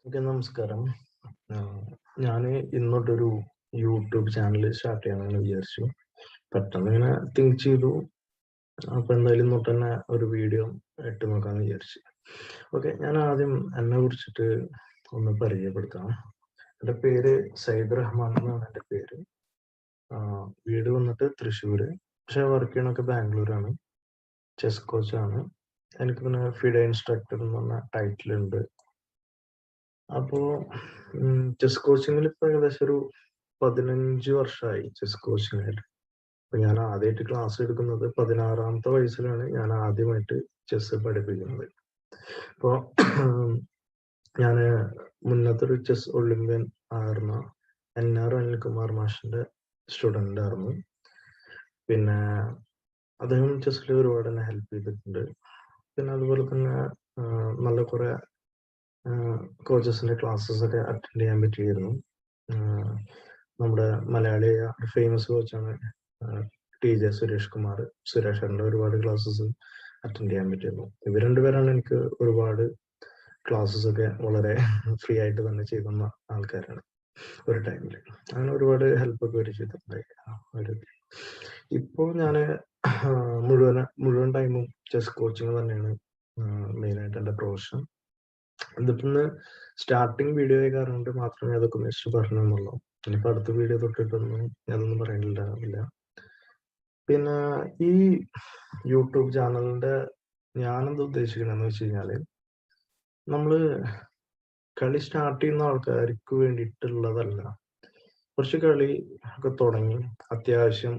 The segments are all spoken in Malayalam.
ഓക്കെ, നമസ്കാരം. ഞാൻ ഇന്നോട്ടൊരു യൂട്യൂബ് ചാനൽ സ്റ്റാർട്ട് ചെയ്യാമെന്ന് വിചാരിച്ചു. പെട്ടെന്ന് ഇങ്ങനെ തിങ്ക് ചെയ്തു. അപ്പോൾ എന്തായാലും ഇന്നോട്ട് തന്നെ ഒരു വീഡിയോ ഇട്ട് നോക്കാമെന്ന് വിചാരിച്ചു. ഓക്കെ, ഞാൻ ആദ്യം എന്നെ കുറിച്ചിട്ട് ഒന്ന് പരിചയപ്പെടുത്താം. എൻ്റെ പേര് സയ്യിദ് റഹ്മാൻ എന്നാണ് എൻ്റെ പേര്. വീട് വന്നിട്ട് തൃശ്ശൂർ, പക്ഷേ വർക്ക് ചെയ്യണൊക്കെ ബാംഗ്ലൂരാണ്. ചെസ് കോച്ചാണ്. എനിക്ക് പിന്നെ ഫിഡെ ഇൻസ്ട്രക്ടർ എന്ന് പറഞ്ഞ ടൈറ്റിലുണ്ട്. അപ്പോൾ ചെസ് കോച്ചിങ്ങിൽ ഇപ്പോൾ ഏകദേശം ഒരു 15 വർഷമായി ചെസ് കോച്ചിങ്ങിൽ. അപ്പോൾ ഞാൻ ആദ്യമായിട്ട് ക്ലാസ് എടുക്കുന്നത് 16ാമത്തെ വയസ്സിലാണ് ഞാൻ ആദ്യമായിട്ട് ചെസ് പഠിപ്പിക്കുന്നത്. അപ്പോൾ ഞാൻ മുന്നത്തെ ഒരു ചെസ് ഒളിമ്പ്യൻ ആയിരുന്ന NR അനിൽകുമാർ മാഷിൻ്റെ സ്റ്റുഡൻ്റ് ആയിരുന്നു. പിന്നെ അദ്ദേഹം ചെസ്സിൽ ഒരുപാട് എന്നെ ഹെൽപ്പ് ചെയ്തിട്ടുണ്ട്. പിന്നെ അതുപോലെ തന്നെ നല്ല കുറേ കോച്ചസിൻ്റെ ക്ലാസ്സസ് ഒക്കെ അറ്റൻഡ് ചെയ്യാൻ പറ്റിയിരുന്നു. നമ്മുടെ മലയാളിയായ ഫേമസ് കോച്ചാണ് TJ സുരേഷ് കുമാർ. സുരേഷേട്ടൻ്റെ ഒരുപാട് ക്ലാസ്സസ് അറ്റൻഡ് ചെയ്യാൻ പറ്റിയിരുന്നു. ഇവർ രണ്ടുപേരാണ് എനിക്ക് ഒരുപാട് ക്ലാസ്സസ് ഒക്കെ വളരെ ഫ്രീ ആയിട്ട് തന്നെ ചെയ്തുന്ന ആൾക്കാരാണ് ഒരു ടൈമിൽ. അങ്ങനെ ഒരുപാട് ഹെൽപ്പൊക്കെ അവർ ചെയ്തിട്ടുണ്ടായി. ഇപ്പോൾ ഞാൻ മുഴുവൻ ടൈമും ചെസ് കോച്ചിങ് തന്നെയാണ് മെയിനായിട്ട് എൻ്റെ പ്രൊഫഷൻ. ഇതിപ്പോൾ സ്റ്റാർട്ടിങ് വീഡിയോ ആയ കാരണം കൊണ്ട് മാത്രമേ അതൊക്കെ ഒന്ന് പറഞ്ഞു എന്നുള്ളൂ. ഇനിയിപ്പോൾ അടുത്ത വീഡിയോ തൊട്ടിട്ടൊന്നും അതൊന്നും പറയാനില്ല. പിന്നെ ഈ യൂട്യൂബ് ചാനലിൻ്റെ ഞാനെന്താ ഉദ്ദേശിക്കണമെന്ന് വെച്ച് കഴിഞ്ഞാൽ, നമ്മൾ കളി സ്റ്റാർട്ട് ചെയ്യുന്ന ആൾക്കാർക്ക് വേണ്ടിയിട്ടുള്ളതല്ല. കുറച്ച് കളി ഒക്കെ തുടങ്ങി അത്യാവശ്യം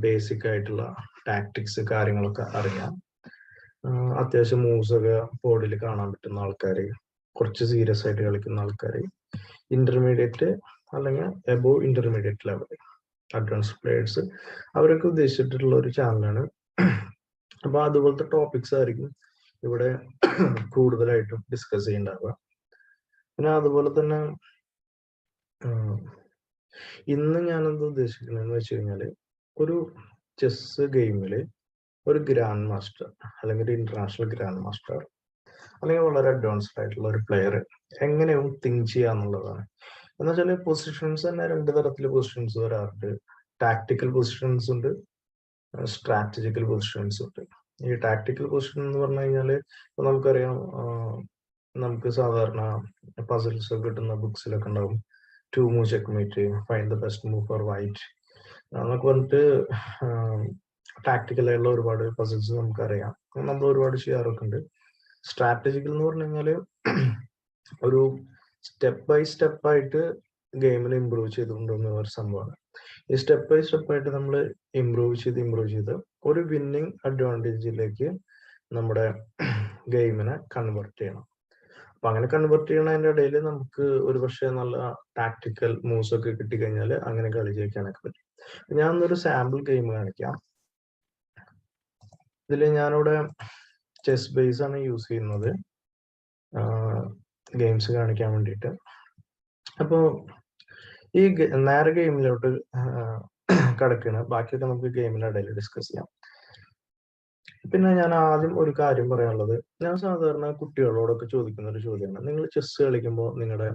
ബേസിക് ആയിട്ടുള്ള ടാക്ടിക്സ് കാര്യങ്ങളൊക്കെ അറിയാം, അത്യാവശ്യം മൂവ്സൊക്കെ ബോർഡിൽ കാണാൻ പറ്റുന്ന ആൾക്കാർ, കുറച്ച് സീരിയസ് ആയിട്ട് കളിക്കുന്ന ആൾക്കാർ, ഇന്റർമീഡിയറ്റ് അല്ലെങ്കിൽ above intermediate level advance players, അവരൊക്കെ ഉദ്ദേശിച്ചിട്ടുള്ള ഒരു ചാനലാണ്. അപ്പോൾ അതുപോലത്തെ ടോപ്പിക്സ് ആയിരിക്കും ഇവിടെ കൂടുതലായിട്ടും ഡിസ്കസ് ചെയ്യുന്നുണ്ടാവുക. പിന്നെ അതുപോലെ തന്നെ ഇന്ന് ഞാനെന്താ ഉദ്ദേശിക്കുന്നതെന്ന് വെച്ച് കഴിഞ്ഞാൽ, ഒരു ചെസ് ഗെയിമിൽ ഒരു ഗ്രാൻഡ് മാസ്റ്റർ അല്ലെങ്കിൽ ഒരു ഇന്റർനാഷണൽ ഗ്രാൻഡ് മാസ്റ്റർ അല്ലെങ്കിൽ വളരെ അഡ്വാൻസ്ഡ് ആയിട്ടുള്ള ഒരു പ്ലെയർ എങ്ങനെയും തിങ്ക് ചെയ്യാന്നുള്ളതാണ്. എന്ന് വെച്ചാൽ പൊസിഷൻസ് തന്നെ 2 തരത്തിൽ പൊസിഷൻസ് വരാറുണ്ട്. ടാക്ടിക്കൽ പൊസിഷൻസ് ഉണ്ട്, സ്ട്രാറ്റജിക്കൽ പൊസിഷൻസ് ഉണ്ട്. ഈ ടാക്ടിക്കൽ പൊസിഷൻ എന്ന് പറഞ്ഞു കഴിഞ്ഞാൽ ഇപ്പൊ നമുക്കറിയാം, നമുക്ക് സാധാരണ പസിൽസ് ഒക്കെ കിട്ടുന്ന ബുക്സിലൊക്കെ ഉണ്ടാവും 2 move checkmate, find the best move four white എന്നൊക്കെ പറഞ്ഞിട്ട് ടാക്ടിക്കലായിട്ടുള്ള ഒരുപാട് പസിൽസ് നമുക്കറിയാം, നമ്മൾ ഒരുപാട് ചെയ്യാറൊക്കെ ഉണ്ട്. സ്ട്രാറ്റജിക്കൽ എന്ന് പറഞ്ഞു കഴിഞ്ഞാൽ ഒരു സ്റ്റെപ്പ് ബൈ സ്റ്റെപ്പ് ആയിട്ട് ഗെയിമിൽ ഇമ്പ്രൂവ് ചെയ്തുകൊണ്ടുവന്ന ഒരു സംഭവമാണ്. ഈ സ്റ്റെപ്പ് ബൈ സ്റ്റെപ്പ് ആയിട്ട് നമ്മൾ ഇമ്പ്രൂവ് ചെയ്ത് ഒരു വിന്നിങ് അഡ്വാൻറ്റേജിലേക്ക് നമ്മുടെ ഗെയിമിനെ കൺവേർട്ട് ചെയ്യണം. അപ്പൊ അങ്ങനെ കൺവേർട്ട് ചെയ്യണതിന്റെ ഇടയിൽ നമുക്ക് ഒരു പക്ഷേ നല്ല ടാക്ടിക്കൽ മൂവ്സ് ഒക്കെ കിട്ടിക്കഴിഞ്ഞാൽ അങ്ങനെ കളി ജയിക്കാനൊക്കെ പറ്റും. ഞാൻ ഒരു സാമ്പിൾ ഗെയിം കാണിക്കാം. ഇതിൽ ഞാനിവിടെ ചെസ് ബേസ് ആണ് യൂസ് ചെയ്യുന്നത് ഗെയിംസ് കാണിക്കാൻ വേണ്ടിയിട്ട്. അപ്പോൾ ഈ നേരെ ഗെയിമിലോട്ട് കിടക്കുകയാണ്. ബാക്കിയൊക്കെ നമുക്ക് ഗെയിമിന്റെ ഇടയിൽ ഡിസ്കസ് ചെയ്യാം. പിന്നെ ഞാൻ ആദ്യം ഒരു കാര്യം പറയാനുള്ളത്, ഞാൻ സാധാരണ കുട്ടികളോടൊക്കെ ചോദിക്കുന്ന ഒരു ചോദ്യമാണ്, നിങ്ങൾ ചെസ് കളിക്കുമ്പോൾ നിങ്ങളുടെ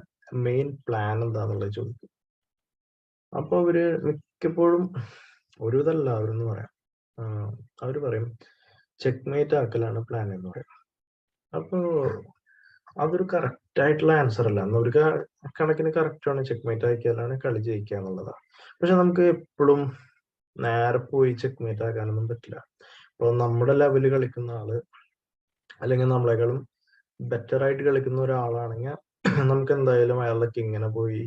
മെയിൻ പ്ലാൻ എന്താണെന്നുള്ളത് ചോദിക്കും. അപ്പോൾ അവര് മിക്കപ്പോഴും ഒരുവിധം എല്ലാവരും എന്ന് പറയാം, അവര് പറയും ചെക്ക്മേറ്റ് ആക്കലാണ് പ്ലാൻ എന്ന് പറയും. അപ്പോൾ അതൊരു കറക്റ്റ് ആയിട്ടുള്ള ആൻസർ അല്ല. ഒരു കണക്കിന് കറക്റ്റാണ്, ചെക്ക്മേറ്റ് ആക്കിയാലാണ് കളി ജയിക്കുക എന്നുള്ളതാണ്. പക്ഷെ നമുക്ക് എപ്പോഴും നേരെ പോയി ചെക്ക്മേറ്റ് ആക്കാനൊന്നും പറ്റില്ല. അപ്പോൾ നമ്മുടെ ലെവല് കളിക്കുന്ന ആള് അല്ലെങ്കിൽ നമ്മളെക്കാളും ബെറ്റർ ആയിട്ട് കളിക്കുന്ന ഒരാളാണെങ്കിൽ നമുക്ക് എന്തായാലും അയാളുടെ കിങ്ങിനെ പോയി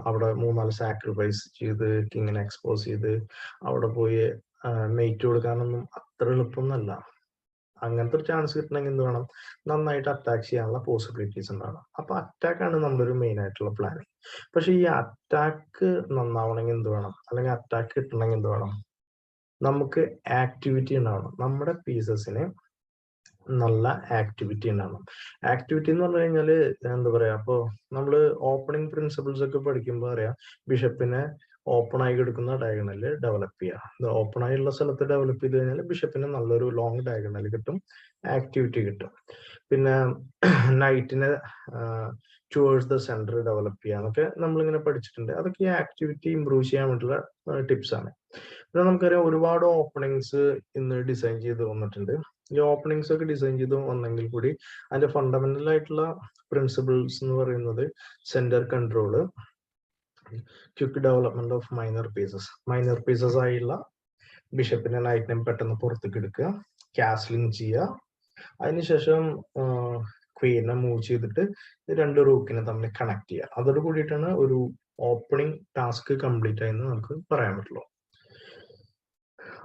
അവിടെ 3-4 സാക്രിഫൈസ് ചെയ്ത് കിങ്ങിനെ എക്സ്പോസ് ചെയ്ത് അവിടെ പോയി മെയ്റ്റ് കൊടുക്കാനൊന്നും അത്ര എളുപ്പമൊന്നുമല്ല. അങ്ങനത്തെ ഒരു ചാൻസ് കിട്ടണമെങ്കിൽ എന്ത് വേണം, നന്നായിട്ട് അറ്റാക്ക് ചെയ്യാനുള്ള പോസിബിലിറ്റീസ് ഉണ്ടാവണം. അപ്പൊ അറ്റാക്കാണ് നമ്മുടെ ഒരു മെയിൻ ആയിട്ടുള്ള പ്ലാൻ. പക്ഷെ ഈ അറ്റാക്ക് നന്നാവണമെങ്കിൽ എന്ത് വേണം, അല്ലെങ്കിൽ അറ്റാക്ക് കിട്ടണമെങ്കിൽ എന്ത് വേണം, നമുക്ക് ആക്ടിവിറ്റി ഉണ്ടാവണം. നമ്മുടെ പീസസിന് നല്ല ആക്ടിവിറ്റി ഉണ്ടാവണം. ആക്ടിവിറ്റി എന്ന് പറഞ്ഞു കഴിഞ്ഞാല് എന്താ പറയാ, അപ്പൊ നമ്മള് ഓപ്പണിംഗ് പ്രിൻസിപ്പിൾസ് ഒക്കെ പഠിക്കുമ്പോൾ അറിയാം, ബിഷപ്പിനെ ഓപ്പൺ ആയി കിടക്കുന്ന ഡയഗണല് ഡെവലപ്പ് ചെയ്യുക. ഇത് ഓപ്പൺ ആയുള്ള സ്ഥലത്ത് ഡെവലപ്പ് ചെയ്ത് കഴിഞ്ഞാൽ ബിഷപ്പിന് നല്ലൊരു ലോങ് ഡയഗണൽ കിട്ടും, ആക്ടിവിറ്റി കിട്ടും. പിന്നെ നൈറ്റിനെ ടുവേഴ്സ് ദ സെന്റർ ഡെവലപ്പ് ചെയ്യാന്നൊക്കെ നമ്മളിങ്ങനെ പഠിച്ചിട്ടുണ്ട്. അതൊക്കെ ഈ ആക്ടിവിറ്റി ഇംപ്രൂവ് ചെയ്യാൻ വേണ്ടിയുള്ള ടിപ്സ് ആണ്. പിന്നെ നമുക്കറിയാം ഒരുപാട് ഓപ്പണിങ്സ് ഇന്ന് ഡിസൈൻ ചെയ്ത് വന്നിട്ടുണ്ട്. ഈ ഓപ്പണിങ്സ് ഒക്കെ ഡിസൈൻ ചെയ്ത് വന്നെങ്കിൽ കൂടി അതിന്റെ ഫണ്ടമെന്റൽ ആയിട്ടുള്ള പ്രിൻസിപ്പിൾസ് എന്ന് പറയുന്നത് centre control, quick development of minor pieces ആയുള്ള ബിഷപ്പിനെ നൈറ്റിനെ പെട്ടെന്ന് പുറത്തേക്ക് എടുക്കുക, കാസ്ലിംഗ് ചെയ്യുക, അതിനുശേഷം ക്വീനെ മൂവ് ചെയ്തിട്ട് രണ്ട് റൂക്കിനെ തമ്മിൽ കണക്ട് ചെയ്യുക. അതോട് കൂടിയിട്ടാണ് ഒരു ഓപ്പണിംഗ് ടാസ്ക് കംപ്ലീറ്റ് ആയെന്ന് നമുക്ക് പറയാൻ പറ്റുള്ളൂ.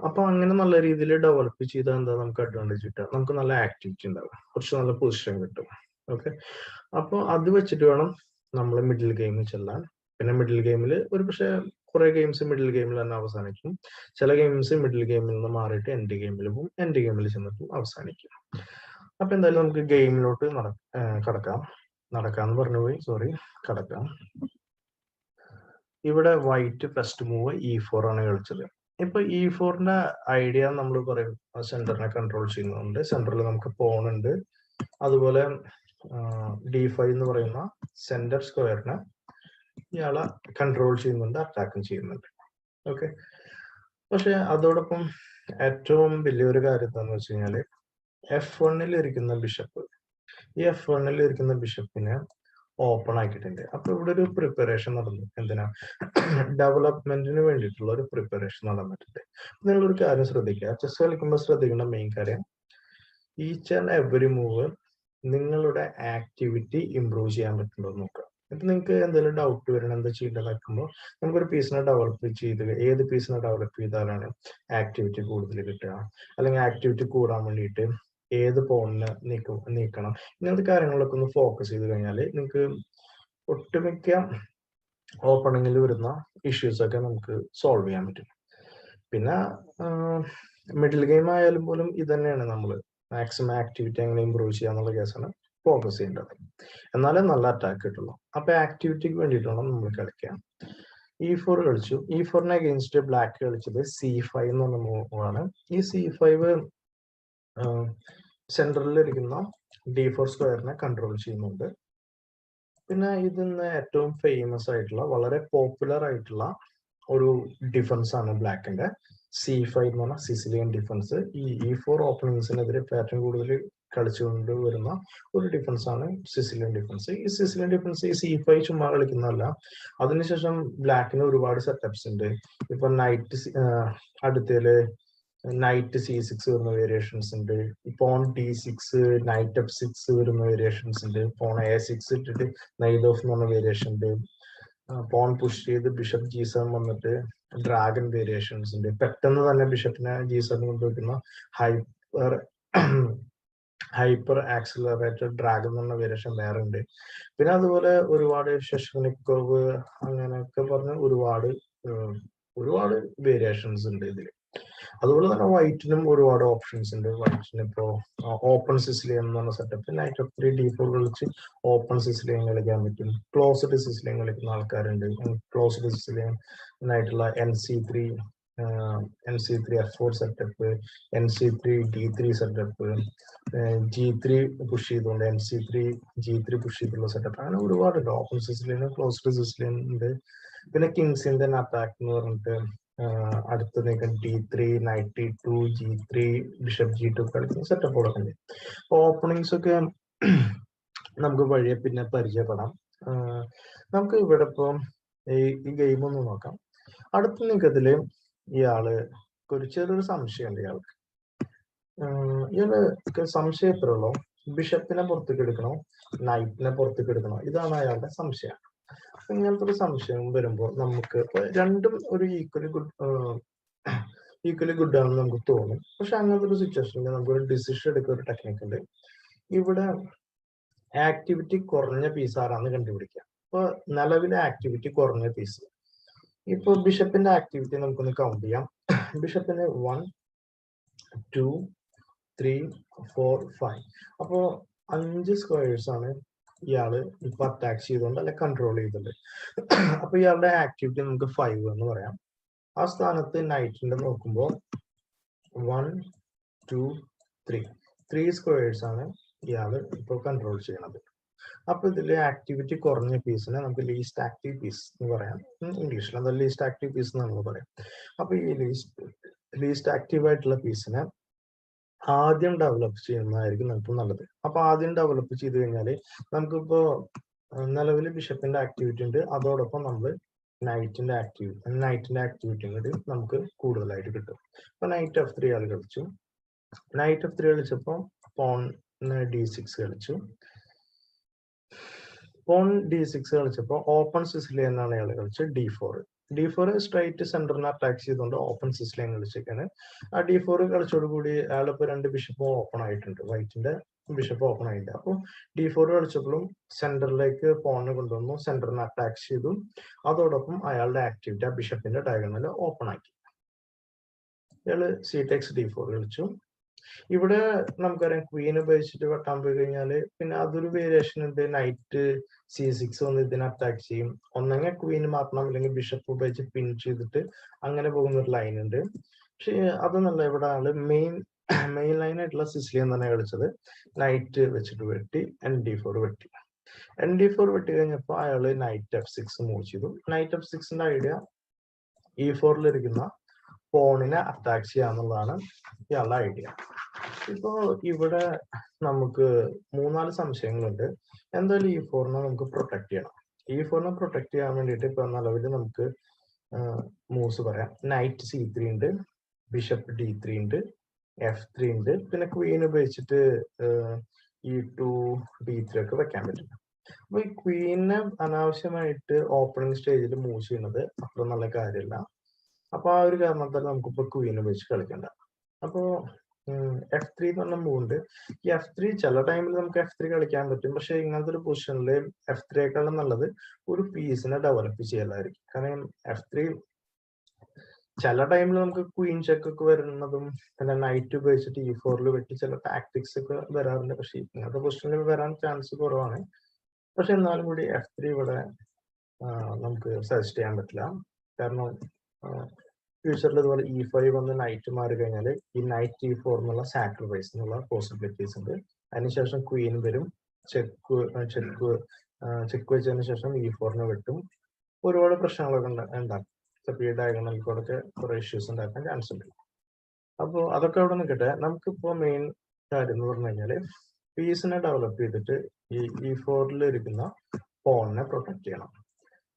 അപ്പൊ അങ്ങനെ നല്ല രീതിയിൽ ഡെവലപ്പ് ചെയ്താൽ എന്താ നമുക്ക് അഡ്വാൻറ്റേജ് കിട്ടുക, നമുക്ക് നല്ല ആക്ടിവിറ്റി ഉണ്ടാവും, കുറച്ച് നല്ല പൊസിഷൻ കിട്ടും. ഓക്കെ, അപ്പോൾ അത് വെച്ചിട്ട് വേണം നമ്മൾ മിഡിൽ ഗെയിമിൽ ചെല്ലാൻ. പിന്നെ മിഡിൽ ഗെയിമിൽ ഒരു പക്ഷേ കുറെ ഗെയിംസ് മിഡിൽ ഗെയിമിൽ തന്നെ അവസാനിക്കും, ചില ഗെയിംസ് മിഡിൽ ഗെയിമിൽ നിന്ന് മാറിയിട്ട് എൻഡ് ഗെയിമിൽ പോകും, എൻഡ് ഗെയിമിൽ ചെന്നിട്ടും അവസാനിക്കും. അപ്പൊ എന്തായാലും നമുക്ക് ഗെയിമിലോട്ട് നടക്കാന്ന് പറഞ്ഞുപോയി, കടക്കാം. ഇവിടെ വൈറ്റ് ഫസ്റ്റ് മൂവ് E4 ആണ് കളിച്ചത്. ഇപ്പൊ E4ന്റെ ഐഡിയ നമ്മൾ പറയും സെന്ററിനെ കൺട്രോൾ ചെയ്യുന്നുണ്ട്, സെന്ററിൽ നമുക്ക് പോൺ ഉണ്ട്, അതുപോലെ D5 എന്ന് പറയുന്ന സെന്റർ സ്ക്വയറിനെ ഇയാളെ കൺട്രോൾ ചെയ്യുന്നുണ്ട്, അറ്റാക്കും ചെയ്യുന്നുണ്ട്. ഓക്കെ, പക്ഷെ അതോടൊപ്പം ഏറ്റവും വലിയൊരു കാര്യം എന്താണെന്ന് വെച്ച് കഴിഞ്ഞാല് F1 ഇരിക്കുന്ന ബിഷപ്പ്, ഈ F1 ഇരിക്കുന്ന ബിഷപ്പിനെ ഓപ്പൺ ആക്കിയിട്ടുണ്ട്. അപ്പൊ ഇവിടെ ഒരു പ്രിപ്പറേഷൻ നടന്നു, എന്തിനാ, ഡെവലപ്മെന്റിന് വേണ്ടിയിട്ടുള്ള ഒരു പ്രിപ്പറേഷൻ നടന്നിട്ടുണ്ട്. നിങ്ങളൊരു കാര്യം ശ്രദ്ധിക്കുക, ചെസ് കളിക്കുമ്പോൾ ശ്രദ്ധിക്കേണ്ട മെയിൻ കാര്യം, ഈച്ച് ആൻഡ് എവറി മൂവ് നിങ്ങളുടെ ആക്ടിവിറ്റി ഇംപ്രൂവ് ചെയ്യാൻ പറ്റുന്നുണ്ടോ എന്ന് നോക്കുക. ഇപ്പൊ നിങ്ങൾക്ക് എന്തെങ്കിലും ഡൗട്ട് വരണം, എന്താ ചെയ്യേണ്ടത് വെക്കുമ്പോൾ നമുക്കൊരു പീസിനെ ഡെവലപ്പ് ചെയ്ത് ഏത് പീസിനെ ഡെവലപ്പ് ചെയ്താലാണ് ആക്ടിവിറ്റി കൂടുതൽ കിട്ടുക, അല്ലെങ്കിൽ ആക്ടിവിറ്റി കൂടാൻ വേണ്ടിയിട്ട് ഏത് പോണിനെ നീക്കണം, ഇങ്ങനത്തെ കാര്യങ്ങളൊക്കെ ഒന്ന് ഫോക്കസ് ചെയ്ത് കഴിഞ്ഞാൽ നിങ്ങൾക്ക് ഒട്ടുമിക്ക ഓപ്പണിങ്ങിൽ വരുന്ന ഇഷ്യൂസ് ഒക്കെ നമുക്ക് സോൾവ് ചെയ്യാൻ പറ്റും. പിന്നെ മിഡിൽ ഗെയിം ആയാലും പോലും ഇത് തന്നെയാണ്, നമ്മൾ മാക്സിമം ആക്ടിവിറ്റി എങ്ങനെ ഇമ്പ്രൂവ് ചെയ്യാന്നുള്ള കേസാണ് ഫോക്കസ് ചെയ്യേണ്ടത്, എന്നാലേ നല്ല അറ്റാക്ക് കിട്ടുള്ളൂ. അപ്പൊ ആക്ടിവിറ്റിക്ക് വേണ്ടിയിട്ടാണ് നമ്മൾ കളിക്കുക. E4 കളിച്ചു, E4നെ അഗെയിൻസ്റ്റ് ബ്ലാക്ക് കളിച്ചത് C5 എന്ന് പറഞ്ഞ മൂവാണ്. ഈ C5 സെൻട്രലിൽ ഇരിക്കുന്ന D4 സ്ക്വയറിനെ കൺട്രോൾ ചെയ്യുന്നുണ്ട്. പിന്നെ ഇതിന്ന് ഏറ്റവും ഫേമസ് ആയിട്ടുള്ള വളരെ പോപ്പുലർ ആയിട്ടുള്ള ഒരു ഡിഫൻസ് ആണ് ബ്ലാക്കിന്റെ C5 എന്ന് പറഞ്ഞ സിസിലിയൻ ഡിഫൻസ്. ഈ E4 ഓപ്പണിങ്സിനെതിരെ ഏറ്റവും കൂടുതൽ കളിച്ചുകൊണ്ട് വരുന്ന ഒരു ഡിഫൻസ് ആണ് സിസിലിയൻ ഡിഫൻസ്. ഈ സിസിലിയൻ ഡിഫൻസ് ഈ C5 ചുമ്മാ കളിക്കുന്നതല്ല, അതിനുശേഷം ബ്ലാക്കിന് ഒരുപാട് സെറ്റപ്സ് ഉണ്ട്. ഇപ്പൊ അടുത്തേല് നൈറ്റ് C6 വരുന്ന വേരിയേഷൻസ് ഉണ്ട്, പോൺ D6 നൈറ്റ് F6 വരുന്ന വേരിയേഷൻസ് ഉണ്ട്, പോൺ A6 ഇട്ടിട്ട് നൈറ്റ് ഓഫ് എന്ന് പറഞ്ഞ വേരിയേഷൻ ഉണ്ട്, പോൺ പുഷ് ചെയ്ത് ബിഷപ്പ് G7 വന്നിട്ട് ഡ്രാഗൺ വേരിയേഷൻസ് ഉണ്ട്, പെട്ടെന്ന് തന്നെ ബിഷപ്പിനെ G7 കൊണ്ടുവയ്ക്കുന്ന ഹൈപ്പർ ആക്സിലറേറ്റഡ് ഡ്രാഗൺ എന്ന് പറഞ്ഞ വേരിയേഷൻ വേറെ ഉണ്ട്. പിന്നെ അതുപോലെ ഒരുപാട് ഷെഷ്നിക്കോവ് അങ്ങനെയൊക്കെ പറഞ്ഞ ഒരുപാട് വേരിയേഷൻസ് ഉണ്ട് ഇതിൽ. അതുപോലെ തന്നെ വൈറ്റിനും ഒരുപാട് ഓപ്ഷൻസ് ഉണ്ട്. വൈറ്റിന് ഇപ്പോ ഓപ്പൺ സിസിലിയൻ എന്ന് പറഞ്ഞ സെറ്റപ്പ് നൈറ്റ് ഓഫ് 3 D4 കളിച്ച് ഓപ്പൺ സിസിലിയൻ കളിക്കാൻ പറ്റും. ക്ലോസ്ഡ് സിസിലിയൻ കളിക്കുന്ന ആൾക്കാരുണ്ട്. ക്ലോസ്ഡ് സിസിലിയൻ ആയിട്ടുള്ള NC3 F4 setup, NC3 D3 setup, G3 push ചെയ്തുകൊണ്ട് NC3 G3 പുഷ് ചെയ്തുള്ള സെറ്റപ്പ്, അങ്ങനെ ഒരുപാടുണ്ട്. ഓപ്പൺ സിസിലിയൻ, ക്ലോസ്ഡ് സിസിലിയൻ ഉണ്ട്. പിന്നെ കിങ്സ് ഇന്ത്യൻ അറ്റാക്ക് എന്ന് പറഞ്ഞിട്ട് അടുത്ത് നീക്കാൻ D3 night D2 G3 bishop G2 കളിക്കുന്ന സെറ്റപ്പുകളൊക്കെ ഉണ്ട്. ഓപ്പണിങ്സ് ഒക്കെ നമുക്ക് വഴിയെ പിന്നെ പരിചയപ്പെടാം. നമുക്ക് ഇവിടെ ഇപ്പം ഈ ഗെയിം ഒന്ന് നോക്കാം. അടുത്ത നീക്കത്തില് ഇയാള് ഒരു ചെറിയൊരു സംശയമുണ്ട് ഇയാൾക്ക്. ഇയാൾക്ക് സംശയം എത്ര ഉള്ളൂ, ബിഷപ്പിനെ പുറത്തേക്ക് എടുക്കണോ നൈറ്റിനെ പുറത്തേക്ക് എടുക്കണോ, ഇതാണ് അയാളുടെ സംശയം. ഇങ്ങനത്തെ ഒരു സംശയം വരുമ്പോൾ നമുക്ക് രണ്ടും ഒരു ഈക്വലി ഗുഡ് ആണെന്ന് നമുക്ക് തോന്നും. പക്ഷെ അങ്ങനത്തെ ഒരു സിറ്റുവേഷനിൽ നമുക്കൊരു ഡിസിഷൻ എടുക്കുന്ന ഒരു ടെക്നിക്ക് ഉണ്ട്. ഇവിടെ ആക്ടിവിറ്റി കുറഞ്ഞ പീസ് ആരാന്ന് കണ്ടുപിടിക്കുക. ഇപ്പൊ നിലവിലെ ആക്ടിവിറ്റി കുറഞ്ഞ പീസ്, ഇപ്പൊ ബിഷപ്പിന്റെ ആക്ടിവിറ്റി നമുക്കൊന്ന് കൗണ്ട് ചെയ്യാം. ബിഷപ്പിന് 1 2 3 4 5, അപ്പോ 5 സ്ക്വയേഴ്സ് ആണ് ഇയാള് ഇപ്പൊ അറ്റാക്ക് ചെയ്തുകൊണ്ട് അല്ലെ കൺട്രോൾ ചെയ്തിട്ടുണ്ട്. അപ്പൊ ഇയാളുടെ ആക്ടിവിറ്റി നമുക്ക് 5 എന്ന് പറയാം. ആ സ്ഥാനത്ത് നൈറ്റിന്റെ നോക്കുമ്പോൾ 1 2 3 സ്ക്വയേഴ്സ് ആണ് ഇയാള് ഇപ്പൊ കൺട്രോൾ ചെയ്യണത്. അപ്പൊ ഇതില് ആക്ടിവിറ്റി കുറഞ്ഞ പീസിനെ നമുക്ക് ലീസ്റ്റ് ആക്റ്റീവ് പീസ് എന്ന് പറയാം. ഇംഗ്ലീഷിൽ അത് ലീസ്റ്റ് ആക്റ്റീവ് പീസ് എന്ന് നമ്മൾ പറയാം. അപ്പൊ ഈ ലീസ്റ്റ് ആക്റ്റീവ് ആയിട്ടുള്ള പീസിനെ ആദ്യം ഡെവലപ്പ് ചെയ്യുന്നതായിരിക്കും നമുക്ക് നല്ലത്. അപ്പൊ ആദ്യം ഡെവലപ്പ് ചെയ്ത് കഴിഞ്ഞാൽ നമുക്കിപ്പോ നിലവിൽ ബിഷപ്പിന്റെ ആക്ടിവിറ്റി ഉണ്ട്, അതോടൊപ്പം നമ്മൾ നൈറ്റിന്റെ ആക്ടിവിറ്റി കൂടി നമുക്ക് കൂടുതലായിട്ട് കിട്ടും. അപ്പൊ നൈറ്റ് F3 ആൾ കളിച്ചു. നൈറ്റ് F3 കളിച്ചപ്പോ പോൺ D6 കളിച്ചു. പോൺ D6 കളിച്ചപ്പോ ഓപ്പൺ സിസിലിയൻ ആണ് അയാൾ കളിച്ചത് D4 സ്ട്രൈറ്റ് സെന്ററിനെ അറ്റാക്ക് ചെയ്തുകൊണ്ട് ഓപ്പൺ സിസിലിയൻ കളിച്ചേക്കാണ്. ആ D4 കളിച്ചോടുകൂടി അയാളിപ്പോ 2 ബിഷപ്പ് ഓപ്പൺ ആയിട്ടുണ്ട്, വൈറ്റിന്റെ ബിഷപ്പ് ഓപ്പൺ ആയിട്ടുണ്ട്. അപ്പോൾ D4 കളിച്ചപ്പോഴും സെന്ററിലേക്ക് പോണിനെ കൊണ്ടുവന്നു, സെന്ററിനെ അറ്റാക്ക് ചെയ്തു, അതോടൊപ്പം അയാളുടെ ആക്ടിവിറ്റി ആ ബിഷപ്പിന്റെ ഡയഗണൽ ഓപ്പൺ ആക്കി. അയാള് C-takes D4 കളിച്ചു. ഇവിടെ നമുക്കറിയാം ക്വീൻ ഉപയോഗിച്ചിട്ട് വെട്ടാൻ പോയി കഴിഞ്ഞാല് പിന്നെ അതൊരു വേരിയേഷൻ ഉണ്ട്. നൈറ്റ് C6 വന്ന് ഇതിനെ അറ്റാക്ക് ചെയ്യും. ഒന്നെങ്കിൽ ക്വീൻ മാറ്റണം, അല്ലെങ്കിൽ ബിഷപ്പ് ഉപയോഗിച്ച് പിൻ ചെയ്തിട്ട് അങ്ങനെ പോകുന്ന ഒരു ലൈൻ ഉണ്ട്. പക്ഷെ അതൊന്നല്ല, ഇവിടെ ആള് മെയിൻ ലൈൻ ആയിട്ടുള്ള സിസിലിയൻ തന്നെ കളിച്ചത്. നൈറ്റ് വെച്ചിട്ട് വെട്ടി ND4 വെട്ടി. ND4 വെട്ടി കഴിഞ്ഞപ്പോ അയാള് നൈറ്റ് F6 മൂവ് ചെയ്തു. നൈറ്റ് F6ന്റെ ഐഡിയ E4 ഇരിക്കുന്ന പോണിനെ അറ്റാക്ക് ചെയ്യാന്നുള്ളതാണ് ഇയാളുടെ ഐഡിയ. ഇപ്പോ ഇവിടെ നമുക്ക് 3-4 സംശയങ്ങളുണ്ട്. എന്തായാലും E4നെ നമുക്ക് പ്രൊട്ടക്ട് ചെയ്യണം. E4നെ പ്രൊട്ടക്ട് ചെയ്യാൻ വേണ്ടിയിട്ട് ഇപ്പൊ നിലവിൽ നമുക്ക് മൂവ്സ് പറയാം. നൈറ്റ് C3 ഉണ്ട്, ബിഷപ്പ് D3 ഉണ്ട്, F3 ഉണ്ട്, പിന്നെ ക്വീൻ ഉപയോഗിച്ചിട്ട് E2 D3 ഒക്കെ വെക്കാൻ പറ്റും. അപ്പൊ ഈ ക്വീനെ അനാവശ്യമായിട്ട് ഓപ്പണിംഗ് സ്റ്റേജിൽ മൂവ് ചെയ്യുന്നത് അത്ര നല്ല കാര്യമല്ല. അപ്പൊ ആ ഒരു കാരണത്താൽ നമുക്കിപ്പോ ക്വീൻ ഉപയോഗിച്ച് കളിക്കണ്ട. അപ്പോ F3 എന്ന് പറഞ്ഞ മൂവ് ഉണ്ട്. ഈ F3 ചില ടൈമിൽ നമുക്ക് F3 കളിക്കാൻ പറ്റും, പക്ഷെ ഇങ്ങനത്തെ ഒരു പൊസിഷനിൽ F3യേക്കാളും നല്ലത് ഒരു പീസിനെ ഡെവലപ്പ് ചെയ്യലായിരിക്കും. കാരണം F3 ചില ടൈമിൽ നമുക്ക് ക്വീൻ ചെക്ക് ഒക്കെ വരുന്നതും പിന്നെ നൈറ്റ് ഉപയോഗിച്ചിട്ട് E4 വെട്ടി ചില ടാക്ടിക്സ് ഒക്കെ വരാറുണ്ട്. പക്ഷെ ഇങ്ങനത്തെ പൊസിഷനിൽ വരാൻ ചാൻസ് കുറവാണ്. പക്ഷെ എന്നാലും കൂടി F3 ഇവിടെ നമുക്ക് സജസ്റ്റ് ചെയ്യാൻ പറ്റില്ല. കാരണം ഫ്യൂച്ചറിൽ ഇതുപോലെ E5 വന്ന് നൈറ്റ് മാറി കഴിഞ്ഞാൽ ഈ നൈറ്റ് E4 എന്നുള്ള സാക്രിഫൈസ് എന്നുള്ള പോസിബിലിറ്റീസ് ഉണ്ട്. അതിനുശേഷം ക്വീൻ വരും, ചെക്ക് വെച്ചതിന് ശേഷം E4നെ വെട്ടും. ഒരുപാട് പ്രശ്നങ്ങളൊക്കെ ഉണ്ടാക്കും. ഈ ഡയഗണൽ കൂടെ കുറെ ഇഷ്യൂസ് ഉണ്ടാക്കാൻ ചാൻസ് ഉണ്ട്. അപ്പോൾ അതൊക്കെ അവിടെ നിൽക്കട്ടെ. നമുക്കിപ്പോ മെയിൻ കാര്യം എന്ന് പറഞ്ഞു കഴിഞ്ഞാല് പീസിനെ ഡെവലപ്പ് ചെയ്തിട്ട് ഈ E4 ഇരിക്കുന്ന പോണിനെ പ്രൊട്ടക്ട് ചെയ്യണം.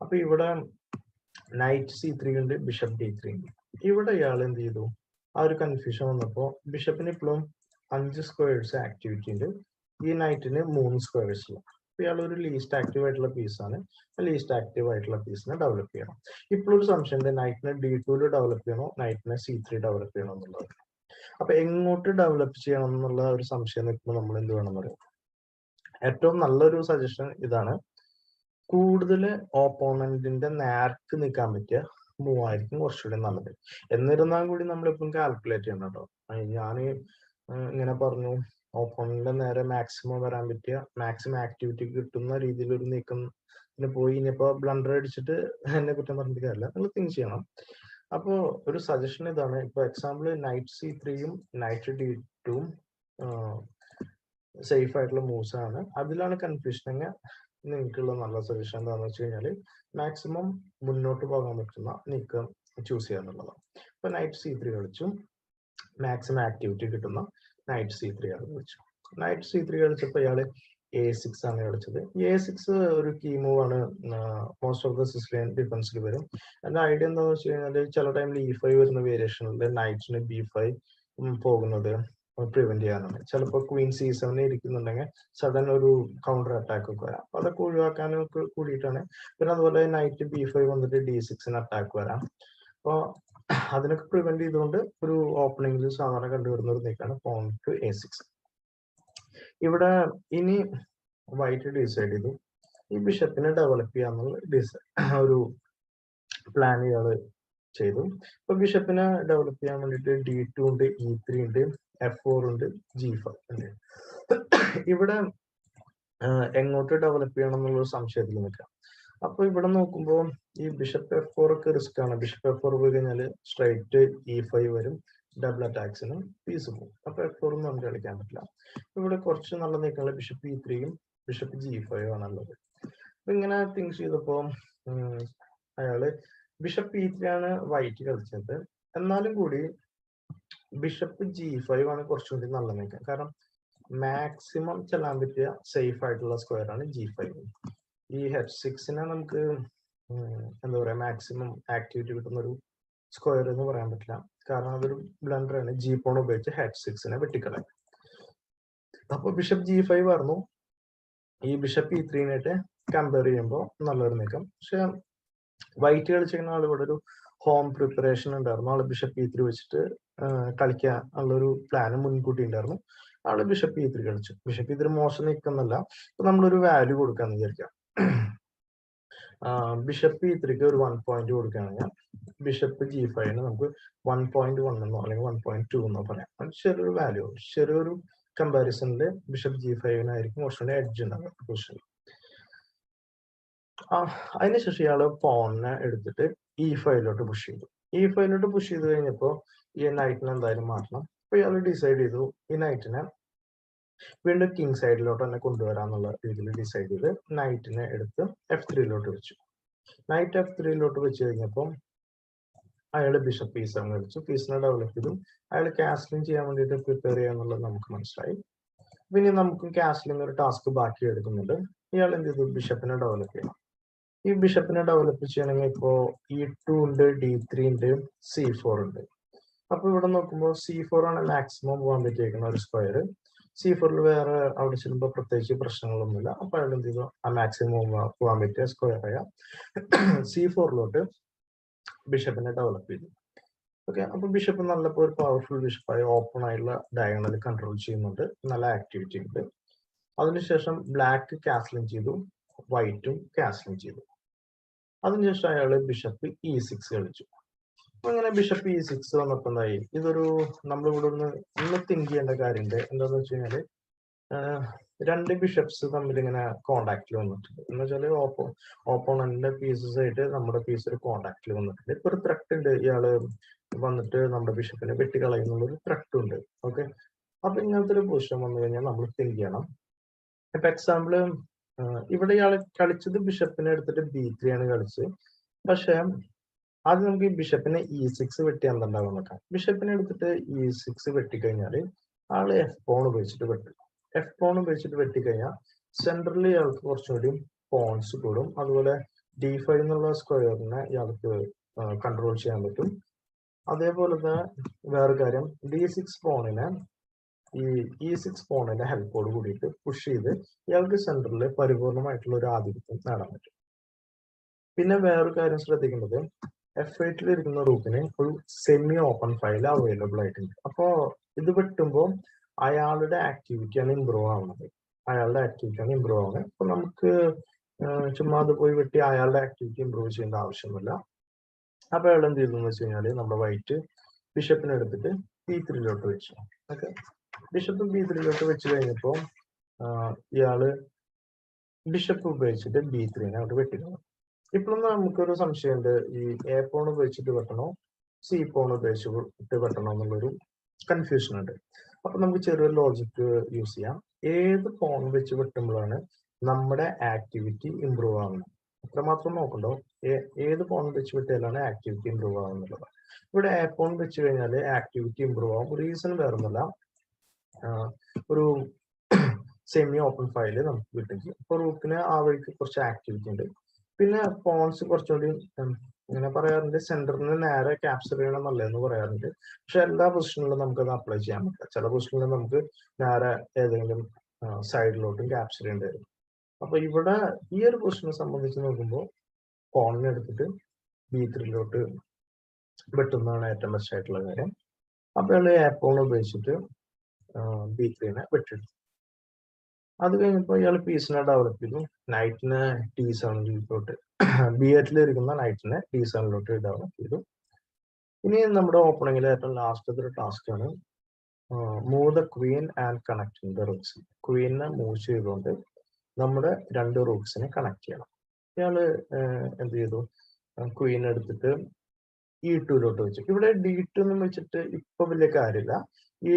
അപ്പൊ ഇവിടെ നൈറ്റ് C3 ഉണ്ട്, ബിഷപ്പ് D3 ഉണ്ട്. ഇവിടെ ഇയാൾ എന്ത് ചെയ്തു, ആ ഒരു കൺഫ്യൂഷൻ വന്നപ്പോ ബിഷപ്പിന് ഇപ്പോഴും 5 സ്ക്വയേഴ്സ് ആക്ടിവിറ്റി ഉണ്ട്, ഈ നൈറ്റിന് 3 സ്ക്വയേഴ്സ് ഇല്ല. ഇയാൾ ഒരു ലീസ്റ്റ് ആക്റ്റീവ് ആയിട്ടുള്ള പീസാണ്. ലീസ്റ്റ് ആക്റ്റീവ് ആയിട്ടുള്ള പീസിനെ ഡെവലപ്പ് ചെയ്യണം. ഇപ്പോഴൊരു സംശയം ഉണ്ട്, നൈറ്റിനെ D2 ഡെവലപ്പ് ചെയ്യണോ നൈറ്റിനെ C3 ഡെവലപ്പ് ചെയ്യണോ എന്നുള്ളത്. അപ്പൊ എങ്ങോട്ട് ഡെവലപ്പ് ചെയ്യണം എന്നുള്ള ഒരു സംശയം നിൽക്കുമ്പോൾ നമ്മൾ എന്ത് വേണം പറയാം. ഏറ്റവും നല്ലൊരു സജഷൻ ഇതാണ്, കൂടുതൽ ഓപ്പോണന്റിന്റെ നേർക്ക് നിൽക്കാൻ പറ്റിയ മൂവ് ആയിരിക്കും കുറച്ചുകൂടി നല്ലത്. എന്നിരുന്നാൽ കൂടി നമ്മളിപ്പം കാൽക്കുലേറ്റ് ചെയ്യണം കേട്ടോ. ഞാൻ ഇങ്ങനെ പറഞ്ഞു, ഓപ്പോണന്റിന്റെ നേരെ മാക്സിമം വരാൻ പറ്റിയ മാക്സിമം ആക്ടിവിറ്റി കിട്ടുന്ന രീതിയിൽ ഒരു നീക്കത്തിന് പോയി ഇനിയിപ്പോ ബ്ലണ്ടർ അടിച്ചിട്ട് എന്നെ കുറ്റം പറഞ്ഞിട്ട് കാര്യമില്ല, നിങ്ങൾ തിങ്ക് ചെയ്യണം. അപ്പോ ഒരു സജഷൻ ഇതാണ്. ഇപ്പൊ എക്സാമ്പിൾ നൈറ്റ് C3യും നൈറ്റ് D2യും സേഫ് ആയിട്ടുള്ള മൂവ്സ് ആണ്. അതിലാണ് കൺഫ്യൂഷൻ. നിങ്ങൾക്കുള്ള നല്ല സജഷൻ എന്താണെന്ന് വെച്ച് കഴിഞ്ഞാൽ മാക്സിമം മുന്നോട്ട് പോകാൻ പറ്റുന്ന നീക്കം ചൂസ് ചെയ്യാന്നുള്ളതാണ്. ഇപ്പൊ നൈറ്റ് C3 കളിച്ചു, മാക്സിമം ആക്ടിവിറ്റി കിട്ടുന്ന നൈറ്റ് C3 ആണ് കളിച്ചു. നൈറ്റ് C3 കളിച്ചപ്പോൾ ഇയാള് A6 ആണ് കളിച്ചത്. A6 ഒരു കീ മൂവ് ആണ്, മോസ്റ്റ് ഓഫ് ദ സിസിലിയൻ ഡിഫൻസിൽ വരും. എന്റെ ഐഡിയ എന്താണെന്ന് വെച്ച് കഴിഞ്ഞാൽ ചില ടൈമിൽ E5 വരുന്ന വേരിയേഷനിൽ നൈറ്റിന് B5 പോകുന്നത് പ്രിവെന്റ് ചെയ്യാനാണ്. ചിലപ്പോൾ ക്വീൻ C7 ഇരിക്കുന്നുണ്ടെങ്കിൽ സഡൻ ഒരു കൗണ്ടർ അറ്റാക്ക് ഒക്കെ വരാം. അപ്പൊ അതൊക്കെ ഒഴിവാക്കാനൊക്കെ കൂടിയിട്ടാണ്. പിന്നെ അതുപോലെ നൈറ്റ് B5 വന്നിട്ട് D6 അറ്റാക്ക് വരാം. അപ്പൊ അതിനൊക്കെ പ്രിവെന്റ് ചെയ്തുകൊണ്ട് ഒരു ഓപ്പണിംഗിൽ സാധാരണ കണ്ടുവരുന്ന ഒരു നീക്കാണ് പോൺ ടു A6. ഇവിടെ ഇനി വൈറ്റ് ഡിസൈഡ് ചെയ്തു ഈ ബിഷപ്പിനെ ഡെവലപ്പ് ചെയ്യാന്നുള്ള ഒരു പ്ലാൻ ഇയാള് ചെയ്തു. ഇപ്പൊ ബിഷപ്പിനെ ഡെവലപ്പ് ചെയ്യാൻ വേണ്ടിയിട്ട് D2 ഉണ്ട്, E3 ഉണ്ട്, F4 ഉണ്ട്, G5 ഉണ്ട്. ഇവിടെ എങ്ങോട്ട് ഡെവലപ്പ് ചെയ്യണം എന്നുള്ള സംശയത്തിൽ നിൽക്കാം. അപ്പൊ ഇവിടെ നോക്കുമ്പോൾ ഈ ബിഷപ്പ് F4 ഒക്കെ റിസ്ക് ആണ്. ബിഷപ്പ് F4 പോയി കഴിഞ്ഞാൽ സ്ട്രൈറ്റ് E5 വരും, ഡബിൾ അറ്റാക്സിന് പീസ് പോകും. അപ്പൊ F4 ഒന്നും നമുക്ക് കളിക്കാൻ പറ്റില്ല. ഇവിടെ കുറച്ച് നല്ല നീക്കങ്ങൾ ബിഷപ്പ് E3യും ബിഷപ്പ് G5 ആണുള്ളത്. അപ്പൊ ഇങ്ങനെ തിങ്ക് ചെയ്തപ്പോ അയാള് ബിഷപ്പ് E3 ആണ് വൈറ്റ് കളിച്ചത്. എന്നാലും കൂടി ബിഷപ്പ് G5 ആണ് കുറച്ചുകൂടി നല്ല നീക്കം. കാരണം മാക്സിമം ചെല്ലാൻ പറ്റിയ സേഫ് ആയിട്ടുള്ള സ്ക്വയർ ആണ് G5. ഈ H6നെ നമുക്ക് എന്താ പറയാ മാക്സിമം ആക്ടിവിറ്റി കിട്ടുന്ന ഒരു സ്ക്വയർ എന്ന് പറയാൻ പറ്റില്ല. കാരണം അതൊരു ബ്ലണ്ടർ ആണ്. G പോൺ ഉപയോഗിച്ച് H6നെ വെട്ടിക്കളയാം. അപ്പൊ ബിഷപ്പ് G5 ആയിരുന്നു ഈ ബിഷപ്പ് E3നായിട്ട് കമ്പയർ ചെയ്യുമ്പോൾ നല്ലൊരു നീക്കം. പക്ഷെ വൈറ്റ് കളിച്ചിരിക്കുന്ന ആൾ ഇവിടെ ഒരു ഹോം പ്രിപ്പറേഷൻ ഉണ്ടായിരുന്നു. ആള് ബിഷപ്പ് E3 വെച്ചിട്ട് കളിക്കാൻ ഉള്ളൊരു പ്ലാന് മുൻകൂട്ടി ഉണ്ടായിരുന്നു. ആള് ബിഷപ്പ് E3 കളിച്ചു. ബിഷപ്പ് E3 മോശം നിൽക്കുന്നല്ല. അപ്പൊ നമ്മളൊരു വാല്യൂ കൊടുക്കാന്ന് വിചാരിക്കാം. ബിഷപ്പ് E3ക്ക് ഒരു 1 പോയിന്റ് കൊടുക്കുകയാണെങ്കിൽ ബിഷപ്പ് G5ന് നമുക്ക് 1.1 എന്നോ അല്ലെങ്കിൽ 1.2 എന്നോ പറയാം. ചെറിയൊരു വാല്യൂ, ചെറിയൊരു കമ്പാരിസണില് ബിഷപ്പ് G5നായിരിക്കും കുറച്ചുകൂടി എഡ്ജ് ഉണ്ടാകും പൊസിഷനിൽ. അതിനുശേഷം ഇയാള് പോണിനെ എടുത്തിട്ട് E5ലോട്ട് പുഷ് ചെയ്തു. E5ലോട്ട് പുഷ് ചെയ്ത് കഴിഞ്ഞപ്പോ ഈ നൈറ്റിനെ എന്തായാലും മാറ്റണം. അപ്പൊ ഇയാൾ ഡിസൈഡ് ചെയ്തു ഈ നൈറ്റിനെ വീണ്ടും കിങ് സൈഡിലോട്ട് തന്നെ കൊണ്ടുവരാന്നുള്ള രീതിയിൽ ഡിസൈഡ് ചെയ്ത് നൈറ്റിനെ എടുത്ത് F3ലോട്ട് വെച്ചു. നൈറ്റ് F3ലോട്ട് വെച്ച് കഴിഞ്ഞപ്പോൾ അയാൾ ബിഷപ്പ് E7 കളിച്ചു. പീസിനെ ഡെവലപ്പ് ചെയ്തു. അയാൾ കാസ്ലിംഗ് ചെയ്യാൻ വേണ്ടിയിട്ട് പ്രിപ്പയർ ചെയ്യാന്നുള്ളത് നമുക്ക് മനസ്സിലായി. പിന്നെ നമുക്ക് കാസ്ലിംഗ് ഒരു ടാസ്ക് ബാക്കി എടുക്കുന്നുണ്ട്. ഇയാൾ എന്ത് ചെയ്തു? ബിഷപ്പിനെ ഡെവലപ്പ് ചെയ്യണം. ഈ ബിഷപ്പിനെ ഡെവലപ്പ് ചെയ്യണമെങ്കിൽ ഇപ്പോ E2 ഉണ്ട്, D3 ഉണ്ട്, C4 ഉണ്ട്. അപ്പൊ ഇവിടെ നോക്കുമ്പോൾ C4 ആണ് മാക്സിമം പോകാൻ പറ്റിയിരിക്കുന്ന ഒരു സ്ക്വയർ. C4ൽ വേറെ അവിടെ ചെല്ലുമ്പോൾ പ്രത്യേകിച്ച് പ്രശ്നങ്ങളൊന്നുമില്ല. അപ്പൊ അയാൾ എന്ത് ചെയ്തു? ആ മാക്സിമം പോകാൻ പറ്റിയ സ്ക്വയർ ആയ C4ലോട്ട് ബിഷപ്പിനെ ഡെവലപ്പ് ചെയ്തു. ഓക്കെ, അപ്പൊ ബിഷപ്പ് നല്ലപ്പോൾ ഒരു പവർഫുൾ ബിഷപ്പായി ഓപ്പൺ ആയിട്ടുള്ള ഡയഗണൽ കൺട്രോൾ ചെയ്യുന്നുണ്ട്, നല്ല ആക്ടിവിറ്റി ഉണ്ട്. അതിനുശേഷം ബ്ലാക്ക് കാസ്ലിംഗ് ചെയ്തു, വൈറ്റും കാസ്ലിംഗ് ചെയ്തു. അതിനുശേഷം അയാള് ബിഷപ്പ് E6 കളിച്ചു. അങ്ങനെ ബിഷപ്പ് E6 വന്നപ്പോ എന്തായി? ഇതൊരു നമ്മളിവിടെ ഒന്ന് തിങ്ക് ചെയ്യേണ്ട കാര്യമുണ്ട്. എന്താന്ന് വെച്ച് കഴിഞ്ഞാല് രണ്ട് ബിഷപ്സ് തമ്മിൽ ഇങ്ങനെ കോണ്ടാക്റ്റിൽ വന്നിട്ടുണ്ട്. എന്ന് വെച്ചാല് ഓപ്പോണന്റിന്റെ പീസസ് ആയിട്ട് നമ്മുടെ പീസ് ഒരു കോണ്ടാക്റ്റിൽ വന്നിട്ടുണ്ട്. ഇപ്പൊ ഒരു ത്രെട്ട് ഉണ്ട്, ഇയാള് വന്നിട്ട് നമ്മുടെ ബിഷപ്പിനെ വെട്ടിക്കളയുന്നുള്ള ഒരു ത്രെട്ട് ഉണ്ട്. ഓക്കെ, അപ്പൊ ഇങ്ങനത്തെ ഒരു പൊസിഷൻ വന്നു കഴിഞ്ഞാൽ നമ്മൾ തിങ്ക് ചെയ്യണം. ഇപ്പൊ എക്സാമ്പിള് ഇവിടെ ഇയാൾ കളിച്ചത് ബിഷപ്പിനെ എടുത്തിട്ട് B3 ആണ് കളിച്ചത്. പക്ഷെ ആദ്യം നമുക്ക് ഈ ബിഷപ്പിനെ E6 വെട്ടി എന്തുണ്ടാവും നോക്കാം. ബിഷപ്പിനെ എടുത്തിട്ട് E6 വെട്ടിക്കഴിഞ്ഞാല് ആള് F പോൺ ഉപയോഗിച്ചിട്ട് വെട്ടും. F പോൺ ഉപയോഗിച്ചിട്ട് വെട്ടിക്കഴിഞ്ഞാൽ സെൻട്രലിൽ ഇയാൾക്ക് കുറച്ചുകൂടി പോൺസ് കൂടും. അതുപോലെ D5 എന്നുള്ള സ്ക്വയറിനെ ഇയാൾക്ക് കൺട്രോൾ ചെയ്യാൻ പറ്റും. അതേപോലെ തന്നെ വേറെ കാര്യം, D6 പോണിനെ ഈ E6 പോണിന്റെ ഹെൽപ്പോട് കൂടിയിട്ട് പുഷ് ചെയ്ത് ഇയാൾക്ക് സെൻട്രലിൽ പരിപൂർണമായിട്ടുള്ള ഒരു ആധിപത്യം നേടാൻ പറ്റും. പിന്നെ വേറൊരു കാര്യം ശ്രദ്ധിക്കേണ്ടത്, F8 ഇരിക്കുന്ന റൂക്കിന് ഒരു സെമി ഓപ്പൺ ഫയൽ അവൈലബിൾ ആയിട്ടുണ്ട്. അപ്പോ ഇത് വെട്ടുമ്പോൾ അയാളുടെ ആക്ടിവിറ്റിയാണ് ഇമ്പ്രൂവ് ആവുന്നത്. അപ്പൊ നമുക്ക് ചുമ്മാ അത് പോയി വെട്ടി അയാളുടെ ആക്ടിവിറ്റി ഇമ്പ്രൂവ് ചെയ്യേണ്ട ആവശ്യമൊന്നുമില്ല. അപ്പൊ അയാൾ എന്ത് ചെയ്തു എന്ന് വെച്ച് കഴിഞ്ഞാല് നമ്മുടെ വൈറ്റ് ബിഷപ്പിനെ എടുത്തിട്ട് B3ലോട്ട് വെച്ചു. ഓക്കെ, ബിഷപ്പ് B3ലോട്ട് വെച്ച് കഴിഞ്ഞപ്പോ ഇയാള് ബിഷപ്പ് ഉപയോഗിച്ചിട്ട് B3നെ അവിടെ വെട്ടിക്കണം. ഇപ്പോഴും നമുക്കൊരു സംശയമുണ്ട്, ഈ A പോൺ ഉപയോഗിച്ചിട്ട് വെട്ടണോ C പോൺ ഉപയോഗിച്ചിട്ട് വെട്ടണോ എന്നുള്ളൊരു കൺഫ്യൂഷൻ ഉണ്ട്. അപ്പൊ നമുക്ക് ചെറിയൊരു ലോജിക്ക് യൂസ് ചെയ്യാം. ഏത് പോൺ വെച്ച് വെട്ടുമ്പോഴാണ് നമ്മുടെ ആക്ടിവിറ്റി ഇമ്പ്രൂവ് ആവുന്നത് അത്രമാത്രം നോക്കണ്ടോ. ഏത് പോൺ വെച്ച് വെട്ടിയാലാണ് ആക്ടിവിറ്റി ഇമ്പ്രൂവ് ആവുന്നുള്ളത്. ഇവിടെ A പോൺ വെച്ച് കഴിഞ്ഞാൽ ആക്ടിവിറ്റി ഇമ്പ്രൂവ് ആവും. റീസൺ വേറൊന്നുമല്ല, ഒരു സെമി ഓപ്പൺ ഫയല് നമുക്ക് കിട്ടും ചെയ്യും. അപ്പൊ റൂക്കിന് ആ വഴിക്ക് കുറച്ച് ആക്ടിവിറ്റി ഉണ്ട്. പിന്നെ പോൺസ് കുറച്ചുകൂടി ഇങ്ങനെ പറയാറുണ്ട്, സെന്ററിൽ നിന്ന് നേരെ ക്യാപ്ചർ ചെയ്യണം നല്ലതെന്ന് പറയാറുണ്ട്. പക്ഷെ എല്ലാ പൊസിഷനിലും നമുക്ക് അത് അപ്ലൈ ചെയ്യാൻ പറ്റില്ല. ചില പൊസിഷനിൽ നമുക്ക് നേരെ ഏതെങ്കിലും സൈഡിലോട്ടും ക്യാപ്ചർ ചെയ്യേണ്ടി വരും. അപ്പൊ ഇവിടെ ഈ ഒരു പൊസിഷനെ സംബന്ധിച്ച് നോക്കുമ്പോൾ പോണിനെ എടുത്തിട്ട് B3ലോട്ട് വെട്ടുന്നതാണ് ഏറ്റവും ബെസ്റ്റ് ആയിട്ടുള്ള കാര്യം. അപ്പൊ അയാൾ A പോൺ ഉപയോഗിച്ചിട്ട് B3നെ വെട്ടിയെടുത്തു. അത് കഴിഞ്ഞപ്പോൾ ഇയാൾ പീസിനെ ഡെവലപ്പ് ചെയ്തു. നൈറ്റിനെ T7ലോട്ട് B8 ഇരിക്കുന്ന നൈറ്റിനെ T7ലോട്ട് ഡെവലപ്പ് ചെയ്തു. ഇനി നമ്മുടെ ഓപ്പണിംഗിലെ ഏറ്റവും ലാസ്റ്റത്തെ ഒരു ടാസ്ക് ആണ് move the queen and connecting the rooks. ക്വീനെ മൂവ് ചെയ്തുകൊണ്ട് നമ്മുടെ 2 റൂക്സിനെ കണക്ട് ചെയ്യണം. ഇയാള് എന്ത് ചെയ്തു, ക്വീൻ എടുത്തിട്ട് E2 വെച്ചു. ഇവിടെ D2 എന്ന് വെച്ചിട്ട് ഇപ്പൊ വലിയ കാര്യമില്ല. ഈ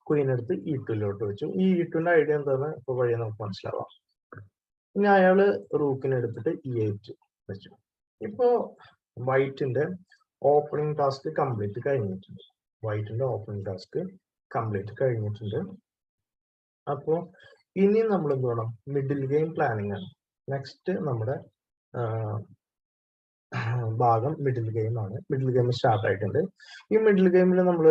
ക്വീൻ എടുത്ത് E2 വെച്ചു. ഈ E2ന്റെ ഐഡിയ എന്താന്ന് ഇപ്പൊ വഴി നമുക്ക് മനസ്സിലാവാം. ഇനി അയാള് റൂക്കിനെ എടുത്തിട്ട് E8 വെച്ചു. ഇപ്പോ വൈറ്റിന്റെ ഓപ്പണിംഗ് ടാസ്ക് കംപ്ലീറ്റ് കഴിഞ്ഞിട്ടുണ്ട്. അപ്പോ ഇനി നമ്മൾ എന്ത് വേണം, മിഡിൽ ഗെയിം പ്ലാനിങ് ആണ്. നെക്സ്റ്റ് നമ്മുടെ ഭാഗം മിഡിൽ ഗെയിം ആണ്. മിഡിൽ ഗെയിം സ്റ്റാർട്ട് ആയിട്ടുണ്ട്. ഈ മിഡിൽ ഗെയിമിൽ നമ്മൾ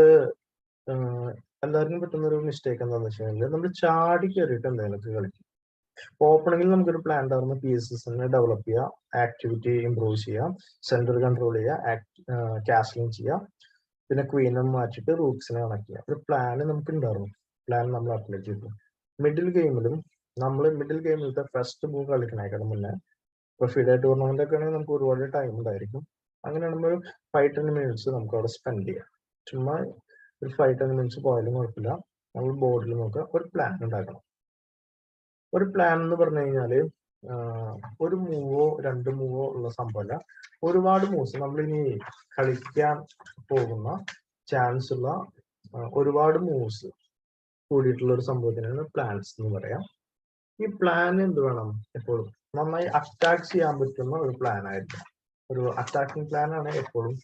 എല്ലാവർക്കും പറ്റുന്ന ഒരു മിസ്റ്റേക്ക് എന്താണെന്ന് വെച്ച് കഴിഞ്ഞാൽ നമ്മൾ ചാടി കയറിയിട്ട് എന്തെങ്കിലുമൊക്കെ കളിക്കും. ഓപ്പണിംഗിൽ നമുക്കൊരു പ്ലാൻ ഉണ്ടായിരുന്നു, പീസസിനെ ഡെവലപ്പ് ചെയ്യുക, ആക്ടിവിറ്റി ഇംപ്രൂവ് ചെയ്യുക, സെന്റർ കൺട്രോൾ ചെയ്യുക, കാസ്ലിംഗ് ചെയ്യുക, പിന്നെ ക്വീനെ മാറ്റിയിട്ട് റൂക്സിനെ കണക്ട് ചെയ്യുക. ഒരു പ്ലാൻ നമുക്ക് ഉണ്ടായിരുന്നു. പ്ലാൻ നമ്മൾ അപ്ലൈ ചെയ്തു. മിഡിൽ ഗെയിമിലും നമ്മൾ മിഡിൽ ഗെയിമിലത്തെ ഫസ്റ്റ് മൂവ് കളിക്കണേക്കാളും മുന്നേ ഇപ്പൊ ഫിഡെ ടൂർണമെന്റ് ഒക്കെ ആണെങ്കിൽ നമുക്ക് ഒരുപാട് ടൈം ഉണ്ടായിരിക്കും. അങ്ങനെയാണെങ്കിൽ ഒരു 5-10 മിനിറ്റ്സ് നമുക്ക് അവിടെ സ്പെൻഡ് ചെയ്യാം. ചുമ്മാ ഒരു 5-10 മിനിറ്റ്സ് പോയാലും കുഴപ്പമില്ല. നമ്മൾ ബോർഡിൽ നോക്കുക, ഒരു പ്ലാൻ ഉണ്ടാക്കണം. ഒരു പ്ലാൻ എന്ന് പറഞ്ഞു കഴിഞ്ഞാല് ഒരു മൂവോ 2 മൂവോ ഉള്ള സംഭവമല്ല, ഒരുപാട് മൂവ്സ്. നമ്മളിനി കളിക്കാൻ പോകുന്ന ചാൻസ് ഉള്ള ഒരുപാട് മൂവ്സ് കൂടിയിട്ടുള്ള ഒരു സംഭവത്തിനാണ് പ്ലാൻസ് എന്ന് പറയാം. ഈ പ്ലാൻ എന്ത് വേണം, എപ്പോഴും നന്നായി അറ്റാക്ക് ചെയ്യാൻ പറ്റുന്ന ഒരു പ്ലാൻ ആയിരിക്കും. ഒരു അറ്റാക്കിംഗ് പ്ലാൻ ആണ് എപ്പോഴും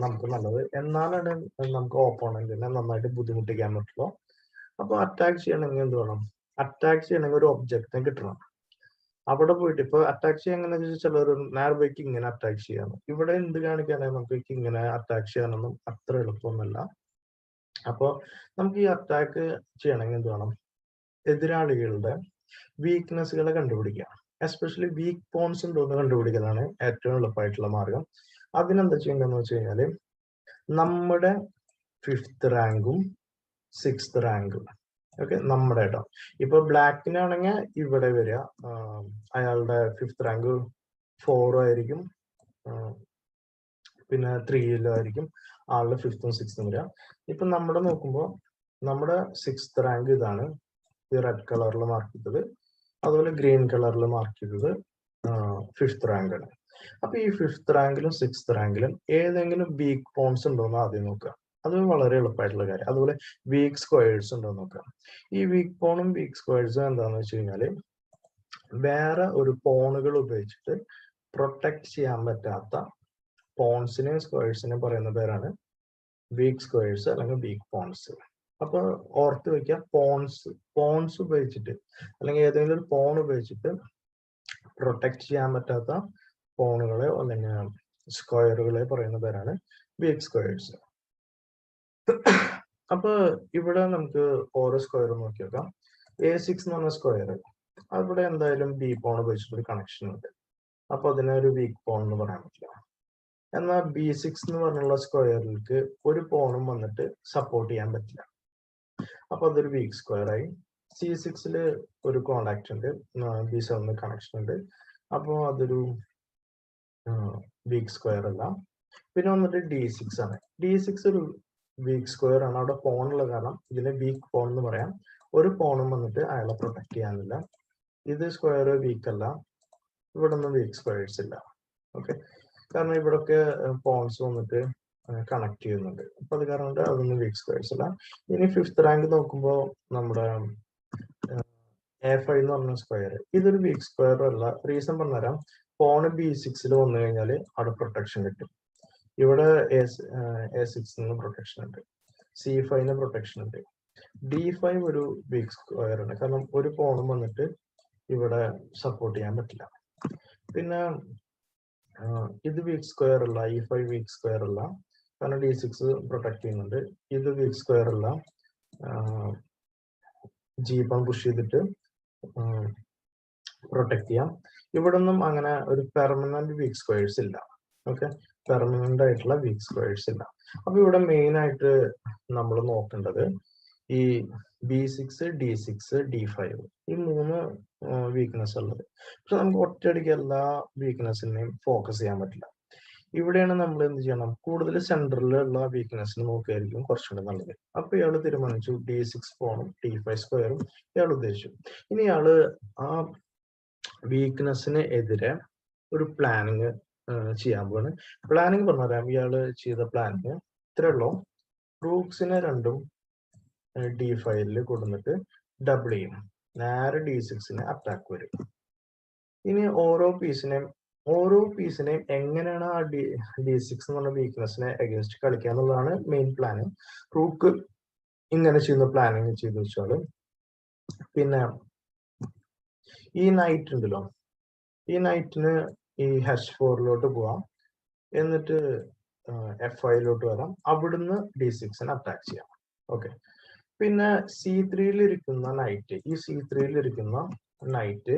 നമുക്ക് നല്ലത്. എന്നാലാണ് നമുക്ക് ഓപ്പോണന്റിനെ നന്നായിട്ട് ബുദ്ധിമുട്ടിക്കാൻ പറ്റുള്ളൂ. അപ്പൊ അറ്റാക്ക് ചെയ്യണമെങ്കിൽ എന്ത് വേണം, അറ്റാക്ക് ചെയ്യണമെങ്കിൽ ഒരു ഒബ്ജക്റ്റിനെ കിട്ടണം. അവിടെ പോയിട്ട് ഇപ്പൊ അറ്റാക്ക് ചെയ്യാൻ എങ്ങനെ വെച്ചാൽ ചിലർ നേർവയ്ക്ക് ഇങ്ങനെ അറ്റാക്ക് ചെയ്യാൻ, ഇവിടെ എന്ത് കാണിക്കാനാണ് നമുക്ക് ഇങ്ങനെ അറ്റാക്ക് ചെയ്യാനൊന്നും അത്ര എളുപ്പമൊന്നുമല്ല. അപ്പൊ നമുക്ക് ഈ അറ്റാക്ക് ചെയ്യണമെങ്കിൽ എന്ത് വേണം, എതിരാളികളുടെ വീക്ക്നെസ്സുകളെ കണ്ടുപിടിക്കുക. എസ്പെഷ്യലി വീക്ക് പോയിന്റ്സ് ഉണ്ടോ എന്ന് കണ്ടുപിടിക്കലാണ് ഏറ്റവും എളുപ്പമായിട്ടുള്ള മാർഗം. അതിനെന്താ ചെയ്യേണ്ടതെന്ന് വെച്ച് കഴിഞ്ഞാല് നമ്മുടെ 5th റാങ്കും 6th റാങ്കും ഓക്കെ നമ്മുടെ കേട്ടോ. ഇപ്പൊ ബ്ലാക്കിനാണെങ്കിൽ ഇവിടെ വരിക, അയാളുടെ 5th റാങ്ക് 4 ആയിരിക്കും, പിന്നെ 3 ആയിരിക്കും ആളുടെ 5th ഉം 6th ഉം വരിക. ഇപ്പൊ നമ്മുടെ നോക്കുമ്പോൾ നമ്മുടെ 6th റാങ്ക് ഇതാണ്, ഈ റെഡ് കളറിൽ മാർക്ക് ചെയ്തത്. അതുപോലെ ഗ്രീൻ കളറിൽ മാർക്ക് ചെയ്തത് 5th റാങ്ക് ആണ്. അപ്പൊ ഈ 5th റാങ്കിലും 6th റാങ്കിലും ഏതെങ്കിലും വീക്ക് പോയിന്റ്സ് ഉണ്ടോ എന്ന് ആദ്യം നോക്കുക. അത് വളരെ എളുപ്പമായിട്ടുള്ള കാര്യം. അതുപോലെ വീക്ക് സ്ക്വയേഴ്സ് ഉണ്ടോ എന്ന് നോക്കുക. ഈ വീക്ക് പോണും വീക്ക് സ്ക്വയേഴ്സും എന്താണെന്ന് വെച്ച് കഴിഞ്ഞാല് വേറെ ഒരു പോണുകൾ ഉപയോഗിച്ചിട്ട് പ്രൊട്ടക്ട് ചെയ്യാൻ പറ്റാത്ത പോൺസിനെയും സ്ക്വയേഴ്സിനെയും പറയുന്ന പേരാണ് വീക്ക് സ്ക്വയേഴ്സ് അല്ലെങ്കിൽ വീക്ക് പോൺസ്. അപ്പൊ ഓർത്ത് വെക്കുക, പോൺസ് ഉപയോഗിച്ചിട്ട് അല്ലെങ്കിൽ ഏതെങ്കിലും ഒരു പോൺ ഉപയോഗിച്ചിട്ട് പ്രൊട്ടക്ട് ചെയ്യാൻ പറ്റാത്ത പോണുകളെ അല്ലെങ്കിൽ സ്ക്വയറുകളെ പറയുന്ന പേരാണ് വീക്ക് സ്ക്വയേഴ്സ്. അപ്പൊ ഇവിടെ നമുക്ക് ഓരോ സ്ക്വയർ നോക്കി നോക്കാം. A6 എന്ന് പറഞ്ഞ സ്ക്വയർ, അവിടെ എന്തായാലും ബി പോൺ ഉപയോഗിച്ചിട്ടൊരു കണക്ഷൻ ഉണ്ട്. അപ്പൊ അതിനെ ഒരു വീക്ക് പോൺ എന്ന് പറയാൻ പറ്റില്ല. എന്നാൽ B6 എന്ന് പറഞ്ഞുള്ള സ്ക്വയറിലേക്ക് ഒരു പോണും വന്നിട്ട് സപ്പോർട്ട് ചെയ്യാൻ പറ്റില്ല. അപ്പൊ അതൊരു വീക്ക് സ്ക്വയർ ആയി. C6 ഒരു കോണ്ടാക്ട് ഉണ്ട്, B7 കണക്ഷൻ ഉണ്ട്. അപ്പൊ അതൊരു വീക്ക് സ്ക്വയർ അല്ല. പിന്നെ വന്നിട്ട് D6 ആണ്. D6 ഒരു വീക്ക് സ്ക്വയർ ആണ്. അവിടെ പോൺ ഉള്ള കാരണം ഇതിനെ വീക്ക് പോൺ എന്ന് പറയാം. ഒരു പോണും വന്നിട്ട് അയാളെ പ്രൊട്ടക്ട് ചെയ്യാനില്ല. ഇത് സ്ക്വയർ വീക്ക് അല്ല, ഇവിടെ ഒന്നും വീക്ക് സ്ക്വയേഴ്സ് ഇല്ല. ഓക്കെ, കാരണം ഇവിടൊക്കെ പോൺസ് വന്നിട്ട് കണക്ട് ചെയ്യുന്നുണ്ട്. അപ്പൊ അത് കാരണം കൊണ്ട് അതൊന്നും വീക്ക് സ്ക്വയേഴ്സ് അല്ല. ഇനി 5th റാങ്ക് നോക്കുമ്പോൾ നമ്മുടെ A5 എന്ന് പറഞ്ഞ സ്ക്വയർ, ഇതൊരു വീക്ക് സ്ക്വയർ അല്ല. റീസൺ പറഞ്ഞുതരാം. പോണ് B6 വന്നു കഴിഞ്ഞാൽ അവിടെ പ്രൊട്ടക്ഷൻ കിട്ടും. ഇവിടെ A6 പ്രൊട്ടക്ഷൻ ഉണ്ട്, C5 പ്രൊട്ടക്ഷൻ ഉണ്ട്. D5 ഒരു വീക്ക് സ്ക്വയർ ആണ്, കാരണം ഒരു പോണും വന്നിട്ട് ഇവിടെ സപ്പോർട്ട് ചെയ്യാൻ പറ്റില്ല. പിന്നെ ഇത് വീക്ക് സ്ക്വയർ അല്ല, E5 വീക്ക് സ്ക്വയർ അല്ല, കാരണം D6 പ്രൊട്ടക്ട് ചെയ്യുന്നുണ്ട്. ഇത് വീക്ക് സ്ക്വയർ അല്ല, G1 പുഷ് ചെയ്തിട്ട് പ്രൊട്ടക്ട് ചെയ്യാം. ഇവിടെ ഒന്നും അങ്ങനെ ഒരു പെർമനന്റ് വീക്ക് സ്ക്വയേഴ്സ് ഇല്ല. ഓക്കെ, പെർമനന്റ് ആയിട്ടുള്ള വീക്ക് സ്ക്വയേഴ്സ് ഇല്ല. അപ്പൊ ഇവിടെ മെയിൻ ആയിട്ട് നമ്മൾ നോക്കേണ്ടത് ഈ B6, D6, D5 ഈ 3 വീക്ക്നെസ് ഉള്ളത്. പക്ഷെ നമുക്ക് ഒറ്റയടിക്ക് എല്ലാ വീക്ക്നെസ്സിനെയും ഫോക്കസ് ചെയ്യാൻ പറ്റില്ല. ഇവിടെയാണ് നമ്മൾ എന്ത് ചെയ്യണം, കൂടുതൽ സെൻട്രലിലുള്ള വീക്ക്നെസ്സിന് നോക്കിയായിരിക്കും കുറച്ചുകൂടി നല്ലത്. അപ്പൊ ഇയാൾ തീരുമാനിച്ചു D6 പോണും D5 സ്ക്വയറും ഇയാൾ ഉദ്ദേശിച്ചു. ഇനി ഇയാള് ആ വീക്ക്നെസ്സിന് എതിരെ ഒരു പ്ലാനിങ് ചെയ്യാൻ പോവാണ്. പ്ലാനിങ് പറഞ്ഞുതരാം. ഇയാള് ചെയ്ത പ്ലാനിങ് ഇത്രേ ഉള്ളൂ. റൂക്സിനെ രണ്ടും D5 കൊടുത്തിട്ട് ഡബിൾ ചെയ്യും. നേരെ D6 അറ്റാക്ക് വരും. ഇനി ഓരോ പീസിനെയും എങ്ങനെയാണ് ആ D6 എന്ന് പറഞ്ഞ വീക്ക്നെസ്സിനെ അഗേൻസ്റ്റ് കളിക്കുക എന്നുള്ളതാണ് മെയിൻ പ്ലാനിങ്. റൂക്ക് ഇങ്ങനെ ചെയ്യുന്ന പ്ലാനിങ് ചെയ്തു വെച്ചാല്, പിന്നെ ഈ നൈറ്റ് ഉണ്ടല്ലോ, ഈ നൈറ്റിന് ഈ H4 പോവാം, എന്നിട്ട് F5 വരാം, അവിടുന്ന് D6 അറ്റാക്ക് ചെയ്യാം. ഓക്കെ. പിന്നെ C3 ഇരിക്കുന്ന നൈറ്റ്, ഈ C3 ഇരിക്കുന്ന നൈറ്റ്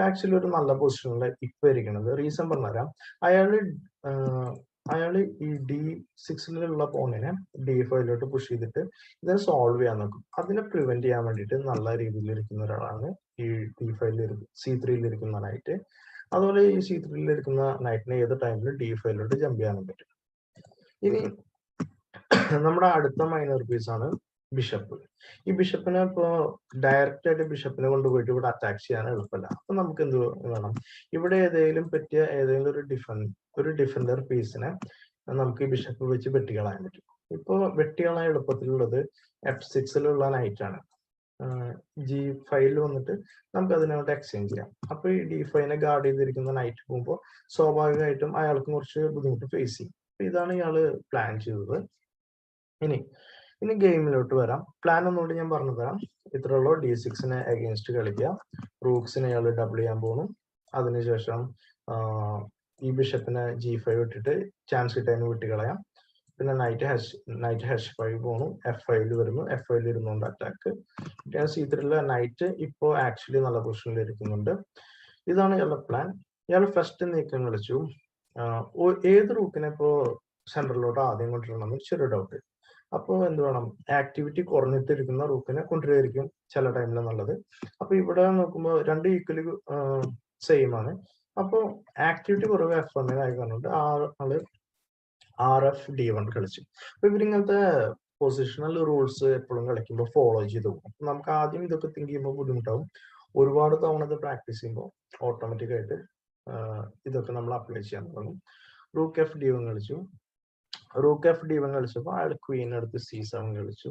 ആക്ച്വലി ഒരു നല്ല പൊസിഷനിൽ ഇപ്പൊ ഇരിക്കുന്നത്. റീസൺ പറഞ്ഞുതരാം. അയാള് ഈ D6 പോണിനെ D5 പുഷ് ചെയ്തിട്ട് ഇതിനെ സോൾവ് ചെയ്യാൻ നോക്കും. അതിനെ പ്രിവെന്റ് ചെയ്യാൻ വേണ്ടിയിട്ട് നല്ല രീതിയിൽ ഇരിക്കുന്ന ഒരാളാണ് ഈ C3 ഇരിക്കുന്ന നൈറ്റ്. അതുപോലെ ഈ C3 ഇരിക്കുന്ന നൈറ്റിനെ ഏത് ടൈമിൽ D5 ജമ്പ് ചെയ്യാനും പറ്റും. ഇനി നമ്മുടെ അടുത്ത മൈനർ പീസ് ആണ് ബിഷപ്പ്. ഈ ബിഷപ്പിനെ ഇപ്പോ ഡയറക്റ്റ് ആയിട്ട് ബിഷപ്പിനെ കൊണ്ടുപോയിട്ട് ഇവിടെ അറ്റാക്ക് ചെയ്യാൻ എളുപ്പമല്ല. അപ്പൊ നമുക്ക് എന്ത് വേണം, ഇവിടെ ഏതെങ്കിലും പറ്റിയ ഒരു ഡിഫൻഡർ പീസിനെ നമുക്ക് ഈ ബിഷപ്പ് വെച്ച് വെട്ടിക്കളയാൻ പറ്റും. ഇപ്പൊ വെട്ടിക്കളയാൻ എളുപ്പത്തിലുള്ളത് F6 നൈറ്റ് ആണ്. G5 വന്നിട്ട് നമുക്ക് അതിനോട്ട് എക്സ്ചേഞ്ച് ചെയ്യാം. അപ്പൊ ഈ D5 ഗാർഡ് ചെയ്തിരിക്കുന്ന നൈറ്റ് പോകുമ്പോൾ സ്വാഭാവികമായിട്ടും അയാൾക്ക് കുറച്ച് ബുദ്ധിമുട്ട് ഫേസ് ചെയ്യും. ഇതാണ് ഇയാള് പ്ലാൻ ചെയ്തത്. ഇനി ഗെയിമിലോട്ട് വരാം. പ്ലാൻ ഒന്നുകൂടി ഞാൻ പറഞ്ഞു തരാം. ഇത്രയുള്ളൂ. D6 അഗേൻസ്റ്റ് കളിക്കുക. റൂക്സിനെ ഇയാൾ ഡബിൾ ചെയ്യാൻ പോകുന്നു. അതിനുശേഷം ഈ ബിഷപ്പിനെ G5 ഇട്ടിട്ട് ചാൻസ് കിട്ടാൻ വിട്ടുകളയാം. പിന്നെ നൈറ്റ് H5 പോണു, F5 വരുന്നു, F5 ഇരുന്നുകൊണ്ട് അറ്റാക്ക്. C3 നൈറ്റ് ഇപ്പോ ആക്ച്വലി നല്ല പൊസിഷനിൽ ഇരിക്കുന്നുണ്ട്. ഇതാണ് ഇയാളുടെ പ്ലാൻ. ഇയാൾ ഫസ്റ്റ് നീക്കം കളിച്ചു. ഏത് റൂക്കിനെ ഇപ്പോ സെൻട്രലിലോട്ട് ആദ്യം കൊണ്ടുവരണം ചെറിയ ഡൗട്ട്. അപ്പോൾ എന്ത് വേണം, ആക്ടിവിറ്റി കുറഞ്ഞിട്ടിരിക്കുന്ന റൂക്കിനെ കൊണ്ടുവരികയായിരിക്കും ചില ടൈമിൽ നല്ലത്. അപ്പൊ ഇവിടെ നോക്കുമ്പോൾ രണ്ട് ഈക്വലി സെയിം ആണ്. അപ്പോൾ ആക്ടിവിറ്റി കുറവ് F1 ആയി പറഞ്ഞിട്ട് ആള് RFD1 കളിച്ചു. അപ്പൊ ഇവരിങ്ങനത്തെ പൊസിഷണൽ റൂൾസ് എപ്പോഴും കളിക്കുമ്പോൾ ഫോളോ ചെയ്ത് പോകും. നമുക്ക് ആദ്യം ഇതൊക്കെ തിങ്ക് ചെയ്യുമ്പോൾ ബുദ്ധിമുട്ടാവും. ഒരുപാട് തവണ ഇത് പ്രാക്ടീസ് ചെയ്യുമ്പോൾ ഓട്ടോമാറ്റിക് ആയിട്ട് ഇതൊക്കെ നമ്മൾ അപ്ലൈ ചെയ്യാൻ തുടങ്ങും. റൂക്ക് F_D1 കളിച്ചു. റൂക്ക് F_D1 കളിച്ചപ്പോൾ അയാൾ ക്വീൻ എടുത്ത് C7 കളിച്ചു.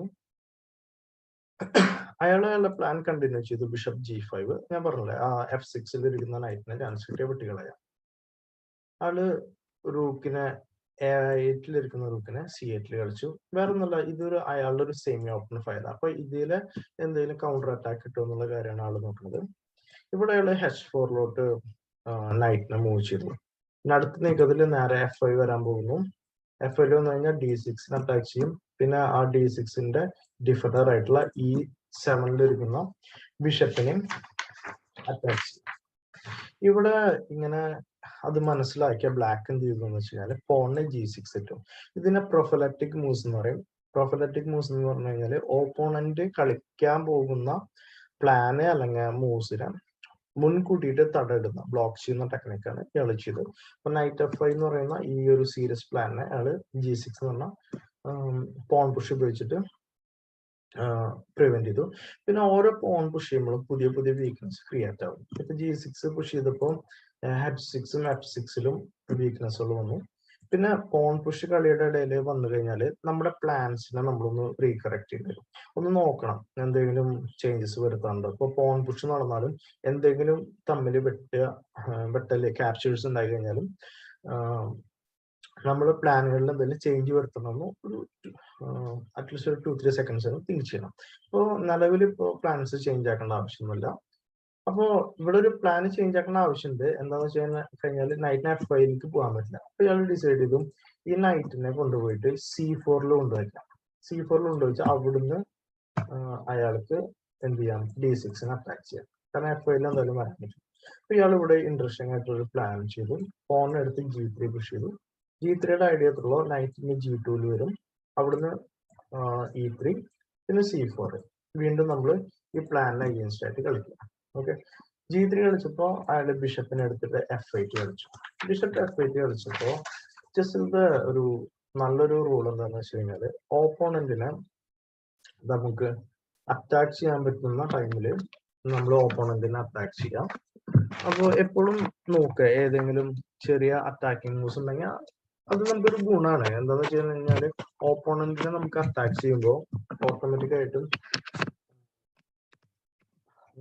അയാളുടെ പ്ലാൻ കണ്ടിന്യൂ ചെയ്തു. Bishop G5. ഞാൻ പറഞ്ഞില്ലേ, F6 ഇരിക്കുന്ന നൈറ്റിനെ ചാൻസ് കിട്ടിയ വെട്ടികളയാം. അയാള് റൂക്കിനെ A8 ഇരിക്കുന്ന റൂക്കിനെ C8 കളിച്ചു. വേറെ ഒന്നുമല്ല, ഇതൊരു അയാളുടെ ഒരു സെമി ഓപ്പൺ ഫയൽ. അപ്പൊ ഇതില് എന്തെങ്കിലും കൗണ്ടർ അറ്റാക്ക് കിട്ടുമോ എന്നുള്ള കാര്യമാണ് ആള് നോക്കുന്നത്. ഇവിടെ അയാള് H4 നൈറ്റിനെ മൂവ് ചെയ്തു. പിന്നെ അടുത്ത നീക്കത്തിൽ നേരെ F5 വരാൻ പോകുന്നു. F5 വന്നു കഴിഞ്ഞാൽ D6 അറ്റാക്ക് ചെയ്യും. പിന്നെ ആ D6 ഡിഫൻഡർ ആയിട്ടുള്ള E7 ഇരിക്കുന്ന ബിഷപ്പിനെ അറ്റാക്ക് ചെയ്യും. ഇവിടെ ഇങ്ങനെ അത് മനസ്സിലാക്കിയ ബ്ലാക്ക് എന്ത് ചെയ്തു എന്ന് വെച്ച് കഴിഞ്ഞാൽ പോണിന് G6 ഇട്ടു. ഇതിനെ പ്രൊഫലക്റ്റിക് മൂവ്സ് എന്ന് പറയും. പ്രൊഫലക്റ്റിക് മൂവ്സ് എന്ന് പറഞ്ഞു കഴിഞ്ഞാൽ ഓപ്പോണന്റ് കളിക്കാൻ പോകുന്ന പ്ലാന് അല്ലെങ്കിൽ മൂവ്സിനെ മുൻകൂട്ടിയിട്ട് തടയിടുന്ന, ബ്ലോക്ക് ചെയ്യുന്ന ടെക്നിക്കാണ് ഇയാൾ ചെയ്തത്. അപ്പൊ നൈറ്റ് F5 എന്ന് പറയുന്ന ഈ ഒരു സീരിയസ് പ്ലാനിനെ അയാള് G6 എന്ന് പറഞ്ഞ പോൺ പുഷ് ഉപയോഗിച്ചിട്ട് പ്രിവെന്റ് ചെയ്തു. പിന്നെ ഓരോ പോൺ പുഷ് ചെയ്യുമ്പോഴും പുതിയ പുതിയ വീക്ക്നെസ് ക്രിയേറ്റ് ആവും. ഇപ്പൊ G6 പുഷ് ചെയ്തപ്പോൾ H6ഉം F6 വീക്ക്നെസ്സുകൾ വന്നു. പിന്നെ പോൺ പുഷ് കളിയുടെ ഇടയിൽ വന്നു കഴിഞ്ഞാൽ നമ്മുടെ പ്ലാൻസിനെ നമ്മളൊന്ന് റീകറക്റ്റ് ചെയ്ത് തരും. ഒന്ന് നോക്കണം എന്തെങ്കിലും ചേഞ്ചസ് വരുത്താറുണ്ടോ. ഇപ്പൊ പോൺ പുഷ് നടന്നാലും എന്തെങ്കിലും തമ്മിൽ വെട്ടല് ക്യാപ്ചേഴ്സ് ഉണ്ടായി കഴിഞ്ഞാലും നമ്മുടെ പ്ലാനുകളിൽ എന്തെങ്കിലും ചേഞ്ച് വരുത്തണമെന്ന് ഒരു അറ്റ്ലീസ്റ്റ് ഒരു 2-3 സെക്കൻഡ്സ് തിങ്ക് ചെയ്യണം. ഇപ്പോൾ നിലവിൽ ഇപ്പോൾ പ്ലാൻസ് ചേഞ്ച് ആക്കേണ്ട ആവശ്യമൊന്നുമില്ല. അപ്പോ ഇവിടെ ഒരു പ്ലാൻ ചേഞ്ച് ആക്കേണ്ട ആവശ്യമുണ്ട്. എന്താന്ന് വെച്ച് കഴിഞ്ഞാൽ നൈറ്റിന് F5 പോകാൻ പറ്റില്ല. അപ്പൊ ഇയാൾ ഡിസൈഡ് ചെയ്തു ഈ നൈറ്റിനെ കൊണ്ടുപോയിട്ട് C4 കൊണ്ടുവയ്ക്കാം. C4 കൊണ്ടുവച്ച് അവിടുന്ന് അയാൾക്ക് എന്ത് ചെയ്യാം, D6 അറ്റാക്ക് ചെയ്യാം. കാരണം F5 എന്തായാലും വരാൻ പറ്റും. അപ്പൊ ഇയാൾ ഇവിടെ ഇൻട്രസ്റ്റിംഗ് ആയിട്ടൊരു പ്ലാൻ ചെയ്തു. ഫോൺ എടുത്ത് G3 പുഷ് ചെയ്തു. G3 ഐഡിയ എത്തുള്ളൂ, നൈറ്റിന് G2 വരും, അവിടുന്ന് E3 പിന്നെ C4. വീണ്ടും നമ്മൾ ഈ പ്ലാനിനെ അഗേൻസ്റ്റ് ആയിട്ട് കളിക്കുക. ഓക്കെ. G3 കളിച്ചപ്പോ അയാൾ ബിഷപ്പിനെ എടുത്തിട്ട് F8 കളിച്ചു. ബിഷപ്പ് F8 കളിച്ചപ്പോ ചെസ്സിന്റെ ഒരു നല്ലൊരു റൂൾ എന്താണെന്ന് വെച്ച് കഴിഞ്ഞാൽ ഓപ്പോണന്റിനെ നമുക്ക് അറ്റാക്ക് ചെയ്യാൻ പറ്റുന്ന ടൈമിൽ നമ്മൾ ഓപ്പോണന്റിനെ അറ്റാക്ക് ചെയ്യാം. അപ്പോൾ എപ്പോഴും നോക്കുക, ഏതെങ്കിലും ചെറിയ അറ്റാക്കിംഗ് മൂവ്സ് ഉണ്ടെങ്കിൽ അത് നമുക്കൊരു ഗുണമാണ്. എന്താണെന്ന് വെച്ച് കഴിഞ്ഞാൽ ഓപ്പോണന്റിനെ നമുക്ക് അറ്റാക്ക് ചെയ്യുമ്പോൾ ഓട്ടോമാറ്റിക് ആയിട്ടും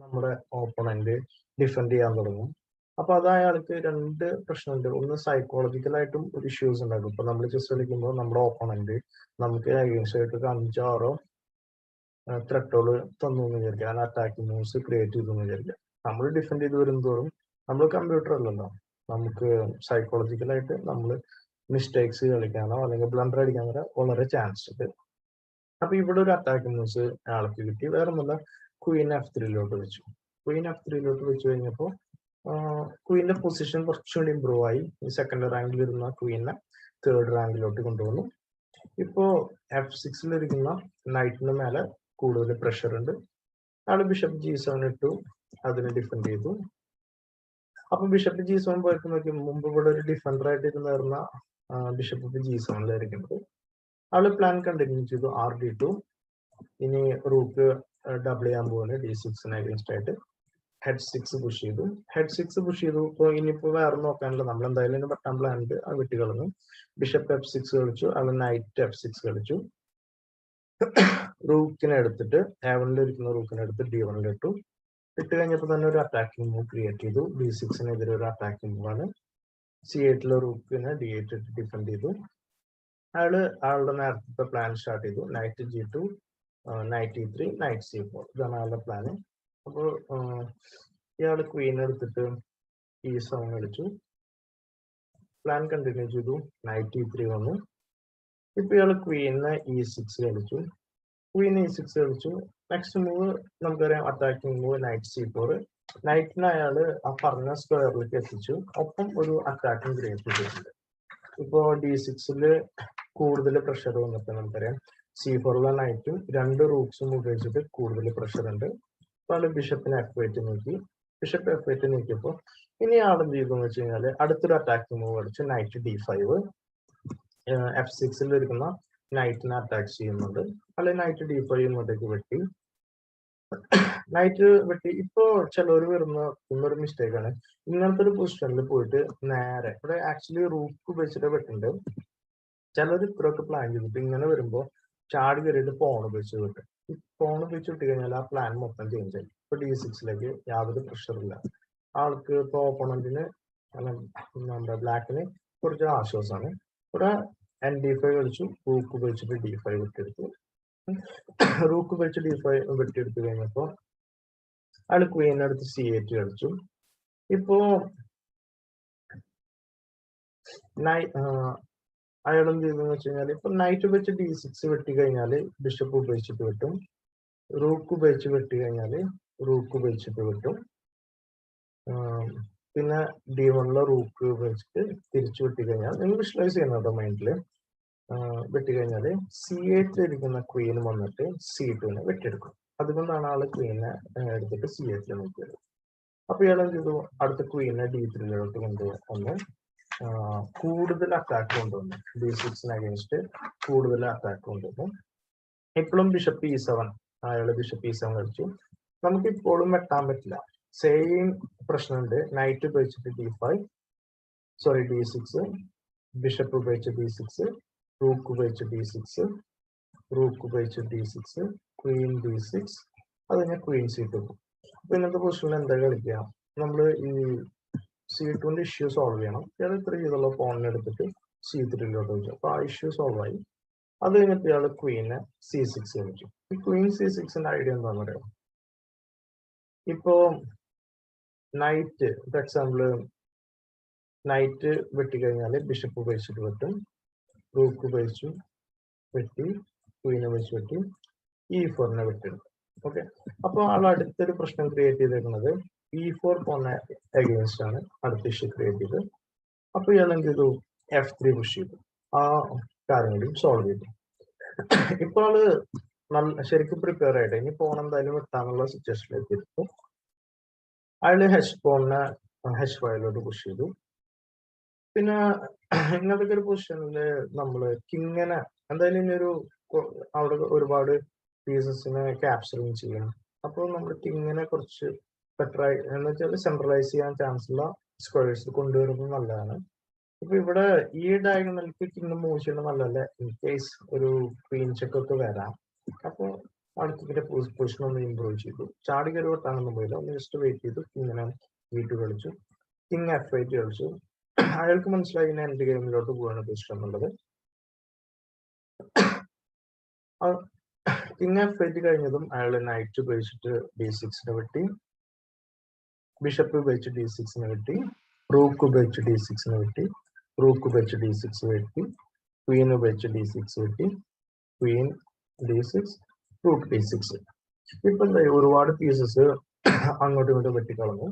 നമ്മുടെ ഓപ്പോണന്റ് ഡിഫെൻഡ് ചെയ്യാൻ തുടങ്ങും. അപ്പൊ അത് അയാൾക്ക് രണ്ട് പ്രശ്നമുണ്ട്. ഒന്ന് സൈക്കോളജിക്കലായിട്ടും ഒരു ഇഷ്യൂസ് ഉണ്ടാകും. ഇപ്പൊ നമ്മൾ ചെസ് കളിക്കുമ്പോൾ നമ്മുടെ ഓപ്പോണന്റ് നമുക്ക് അഗേൻസ്റ്റ് ആയിട്ട് ഒരു 5-6 ത്രെട്ടുകൾ തന്നു എന്ന് വിചാരിക്കുക, അങ്ങനെ അറ്റാക്കിംഗ് മൂവ്സ് ക്രിയേറ്റ് ചെയ്തു എന്ന് വിചാരിക്കുക. നമ്മൾ ഡിഫെൻഡ് ചെയ്ത് വരുന്നതോറും നമ്മൾ കമ്പ്യൂട്ടർ അല്ലല്ലോ, നമുക്ക് സൈക്കോളജിക്കലായിട്ട് നമ്മൾ മിസ്റ്റേക്സ് കളിക്കാനോ അല്ലെങ്കിൽ ബ്ലണ്ടർ അടിക്കാനോ വളരെ ചാൻസ് ഉണ്ട്. അപ്പൊ ഇവിടെ ഒരു അറ്റാക്കിംഗ് മൂവ്സ് ആൾക്ക് കിട്ടി. വേറെ ഒന്നുമില്ല, ക്വീൻ F3 വെച്ചു. ക്വീൻ F3 വെച്ച് കഴിഞ്ഞപ്പോൾ ക്വീന്റെ പൊസിഷൻ കുറച്ചുകൂടി ഇമ്പ്രൂവ് ആയി. സെക്കൻഡ് റാങ്കിൽ ഇരുന്ന ക്വീനെ തേർഡ് റാങ്കിലോട്ട് കൊണ്ടുവന്നു. ഇപ്പോ F6 ഇരിക്കുന്ന നൈറ്റിന് മേലെ കൂടുതൽ പ്രഷർ ഉണ്ട്. ആള് ബിഷപ്പ് G7 ഇട്ടു, അതിനെ ഡിഫെൻഡ് ചെയ്തു. അപ്പൊ ബിഷപ്പ് G7 പോയിട്ട് നോക്കി, മുമ്പ് ഇവിടെ ഒരു ഡിഫൻഡർ ആയിട്ട് ഇരുന്നിരുന്ന ബിഷപ്പ് G7 ആള് പ്ലാൻ കണ്ടിന്യൂ ചെയ്തു, RD2. ഇനി റൂക്ക് ഡബിൾ ചെയ്യാൻ പോവാണ് D6 അഗേൻസ്റ്റ് ആയിട്ട്. H6 പുഷ് ചെയ്തു. H6 പുഷ് ചെയ്തു. ഇപ്പൊ ഇനിയിപ്പോ വേറെ നോക്കാനില്ല, നമ്മൾ എന്തായാലും വെട്ടാൻ പ്ലാൻ ഉണ്ട്, അത് വിട്ട് കളഞ്ഞു. ബിഷപ്പ് F6 കളിച്ചു, അയാൾ നൈറ്റ് F6 കളിച്ചു. റൂക്കിനെ എടുത്തിട്ട് A1 ഇരിക്കുന്ന റൂക്കിനെ എടുത്ത് D1 ഇട്ടു. ഇട്ട് കഴിഞ്ഞപ്പോൾ തന്നെ ഒരു അറ്റാക്കിംഗ് മൂവ് ക്രിയേറ്റ് ചെയ്തു. B6 ഒരു അറ്റാക്കിംഗ് മൂവാണ്. C8 റൂക്കിനെ D8 ഇട്ട് ഡിഫെൻഡ് ചെയ്തു. ആളുടെ നേരത്തെ പ്ലാൻ സ്റ്റാർട്ട് ചെയ്തു. Night G2, night E3, night C4. ഇതാണ് ആളുടെ പ്ലാന്. അപ്പോൾ ഇയാള് ക്വീൻ എടുത്തിട്ട് E7 കളിച്ചു, പ്ലാൻ കണ്ടിന്യൂ ചെയ്തു. നൈറ്റ് E3 വന്നു. ഇപ്പൊ ഇയാള് ക്വീനെ E6 കളിച്ചു, ക്വീൻ E6 കളിച്ചു. നെക്സ്റ്റ് മൂവ് നമുക്കറിയാം, അറ്റാക്കിംഗ് മൂവ് നൈറ്റ് C4. നൈറ്റിനെ അയാള് ആ പറഞ്ഞ സ്ക്വയറിലേക്ക് എത്തിച്ചു, ഒപ്പം ഒരു അറ്റാക്കിംഗ് ക്രിയേറ്റ് ചെയ്തിട്ടുണ്ട്. ഇപ്പോ D6 കൂടുതൽ പ്രഷർ വന്നിട്ട് നമുക്കറിയാം C4 നൈറ്റും 2 റൂട്ട്സും ഉപയോഗിച്ചിട്ട് കൂടുതൽ പ്രഷർ ഉണ്ട്. അപ്പോൾ ബിഷപ്പിനെ F8 നോക്കി. ബിഷപ്പ് F8 നോക്കിയപ്പോൾ ഇനി ആളെന്ത് ചെയ്തു എന്ന് വെച്ച് കഴിഞ്ഞാൽ അടുത്തൊരു അറ്റാക്കിംഗ് മൂവ് കളിച്ചു, നൈറ്റ് D5. F6 ഇരിക്കുന്ന നൈറ്റിനെ അറ്റാക്ക് ചെയ്യുന്നുണ്ട്. അല്ലെങ്കിൽ നൈറ്റ് D5 ഇങ്ങോട്ടേക്ക് വെട്ടി. നൈറ്റ് വെട്ടി. ഇപ്പോ ചിലവർ വരുന്ന ഒരു മിസ്റ്റേക്ക് ആണ്, ഇങ്ങനത്തെ ഒരു പൊസിഷനിൽ പോയിട്ട് നേരെ ഇവിടെ ആക്ച്വലി റൂക്ക് വെച്ചിട്ട് വെട്ടുണ്ട്. ചിലർ ഇത്രയൊക്കെ പ്ലാൻ ചെയ്തിട്ട് ഇങ്ങനെ വരുമ്പോൾ ചാടി കയറിയിട്ട് പോൺ ഉപയോഗിച്ച് വിട്ടു. ഈ പോൺ ഉപയോഗിച്ച് വിട്ട് കഴിഞ്ഞാൽ ആ പ്ലാൻ മൊത്തം ചേഞ്ച് ആയി. ഇപ്പൊ D6 യാതൊരു പ്രഷറില്ല. ആൾക്ക് ഇപ്പൊ ഓപ്പോണന്റിന് നമ്മുടെ ബ്ലാക്കിന് കുറച്ച് ആശ്വാസമാണ്. ഇവിടെ ND5 കളിച്ചു, റൂക്ക് ഉപയോഗിച്ചിട്ട് D5 വെട്ടിയെടുത്തു. റൂക്ക് ഉപയോഗിച്ച് D5 വെട്ടിയെടുത്തു കഴിഞ്ഞപ്പോ അയാൾ ക്വീൻ എടുത്ത് C8 കളിച്ചു. ഇപ്പോ അയാൾ എന്ത് ചെയ്തെന്ന് വെച്ച് കഴിഞ്ഞാൽ ഇപ്പൊ നൈറ്റ് ഉപയോഗിച്ച് D6 വെട്ടി കഴിഞ്ഞാല് ബിഷപ്പ് ഉപയോഗിച്ചിട്ട് വെട്ടും, റൂക്ക് ഉപയോഗിച്ച് വെട്ടി കഴിഞ്ഞാല് റൂക്ക് ഉപയോഗിച്ചിട്ട് വെട്ടും. പിന്നെ D1 റൂക്ക് ഉപയോഗിച്ചിട്ട് തിരിച്ചു വെട്ടി കഴിഞ്ഞാൽ നിങ്ങൾ വിഷ്വലൈസ് ചെയ്യുന്നുണ്ടോ മൈൻഡില്, വെട്ടി കഴിഞ്ഞാല് C8 ഇരിക്കുന്ന ക്വീൻ വന്നിട്ട് C2 വെട്ടിയെടുക്കും. അതുകൊണ്ടാണ് ആള് ക്വീനെ എടുത്തിട്ട് C8 നോക്കിയത്. അപ്പൊ ഇയാൾ എന്ത് ചെയ്തു, അടുത്ത ക്വീനെ D3 കൊണ്ടുവന്നു, കൂടുതൽ അറ്റാക്ക് കൊണ്ടുവന്നു. D6 അഗേൻസ്റ്റ് കൂടുതൽ അറ്റാക്ക് കൊണ്ടുവന്നു. ഇപ്പോഴും ബിഷപ്പ് E7, അയാള് ബിഷപ്പ് E7 കളിച്ചു. നമുക്ക് ഇപ്പോഴും വെട്ടാൻ പറ്റില്ല, സെയിം പ്രശ്നമുണ്ട്. നൈറ്റ് ഉപയോഗിച്ചിട്ട് D6, ബിഷപ്പ് ഉപയോഗിച്ച് D6, റൂക്ക് ഉപയോഗിച്ച് D6, റൂക്ക് ഉപയോഗിച്ച് D6, ക്വീൻ D6, അത് കഴിഞ്ഞാൽ ക്വീൻ C2. അപ്പൊ ഇന്നത്തെ പൊസിഷനിൽ എന്താ കളിക്കുക, നമ്മള് ഈ C2 ഇഷ്യൂ സോൾവ് ചെയ്യണം. ഇയാൾ ഇത്ര ചെയ്തുള്ള പോണിനെ എടുത്തിട്ട് C3 വെച്ചു. അപ്പൊ ആ ഇഷ്യൂ സോൾവ് ആയി. അത് കഴിഞ്ഞിട്ട് ഇയാൾ ക്വീനെ C6 കളിച്ചു. ഈ ക്വീൻ C6 ഐഡിയ എന്താണെന്ന് പറയാം. ഇപ്പോ നൈറ്റ് ഫോർ എക്സാമ്പിള് നൈറ്റ് വെട്ടിക്കഴിഞ്ഞാല് ബിഷപ്പ് ഉപയോഗിച്ചിട്ട് വെട്ടും, റൂക്ക് ഉപയോഗിച്ചു വെട്ടി, ക്വീനെ ഉപയോഗിച്ച് വെട്ടി, E4 വെട്ടിയെടുക്കും. ഓക്കെ, അപ്പൊ ആൾ അടുത്തൊരു പ്രശ്നം ക്രിയേറ്റ് ചെയ്തേക്കുന്നത് E4 പോന്ന അഗേൻസ്റ്റ് ആണ് അടുത്ത ഇഷ്യൂ ക്രിയേറ്റ് ചെയ്ത്. അപ്പൊ ഇയാൾ എന്ത് ചെയ്തു, F3 പുഷ് ചെയ്തു. ആ കാര്യങ്ങളും സോൾവ് ചെയ്തു. ഇപ്പൊ ആള് ശരിക്കും പ്രിപ്പയർ ആയിട്ട് ഇനി പോൺ എന്തായാലും വെട്ടാനുള്ള സിറ്റുവേഷനിലേക്ക് എത്തും. അയാള് H5 പുഷ് ചെയ്തു. പിന്നെ ഇങ്ങനത്തെ ഒരു പൊസിഷനില് നമ്മള് കിങ്ങനെ എന്തായാലും ഇനി അവിടെ ഒരുപാട് പീസസിനെ ക്യാപ്ചറിങ് ചെയ്യണം. അപ്പോൾ നമ്മൾ കിങ്ങിനെ കുറച്ച് ബെറ്റർ ആയി എന്ന് വെച്ചാൽ സെൻട്രലൈസ് ചെയ്യാൻ ചാൻസ് ഉള്ള സ്ക്വയേഴ്സ് കൊണ്ടുവരുന്നത് നല്ലതാണ്. ഇപ്പൊ ഇവിടെ ഈ ഡയഗണലിക്ക് കിങ് മൂവ് ചെയ്യുന്നത് നല്ലതല്ല. ഇൻ കേസ് ഒരു ക്വീൻ ചെക്ക് ഒക്കെ വരാം. അപ്പൊ അടുത്തിന്റെ പൊസിഷൻ ഒന്ന് ഇമ്പ്രൂവ് ചെയ്തു. ചാടി കയറി വെട്ടാനൊന്നും പോയില്ല. ഒന്ന് ജസ്റ്റ് വെയിറ്റ് ചെയ്തു. കിങ്ങിനെ വീട്ടിൽ കളിച്ചു. കിങ് F8 കളിച്ചു. അയാൾക്ക് മനസ്സിലായി എൻഡ് ഗെയിമിലോട്ട് പോകാണ് ഇഷ്ടം എന്നുള്ളത്. കിങ് F8 കഴിഞ്ഞതും അയാൾ നൈറ്റ് ഉപയോഗിച്ചിട്ട് D6 വെട്ടി, ബിഷപ്പ് ഉപയോഗിച്ച് D6 വെട്ടി, റൂക്ക് ഉപയോഗിച്ച് D6 വെട്ടി, റൂക്ക് ഉപയോഗിച്ച് D6 വെട്ടി, ക്വീൻ ഉപയോഗിച്ച് D6 വെട്ടി, ക്വീൻ D6, റൂക്ക് D6. ഇപ്പൊ എന്തായി, ഒരുപാട് പീസസ് അങ്ങോട്ടും ഇങ്ങോട്ടും വെട്ടിക്കളഞ്ഞു.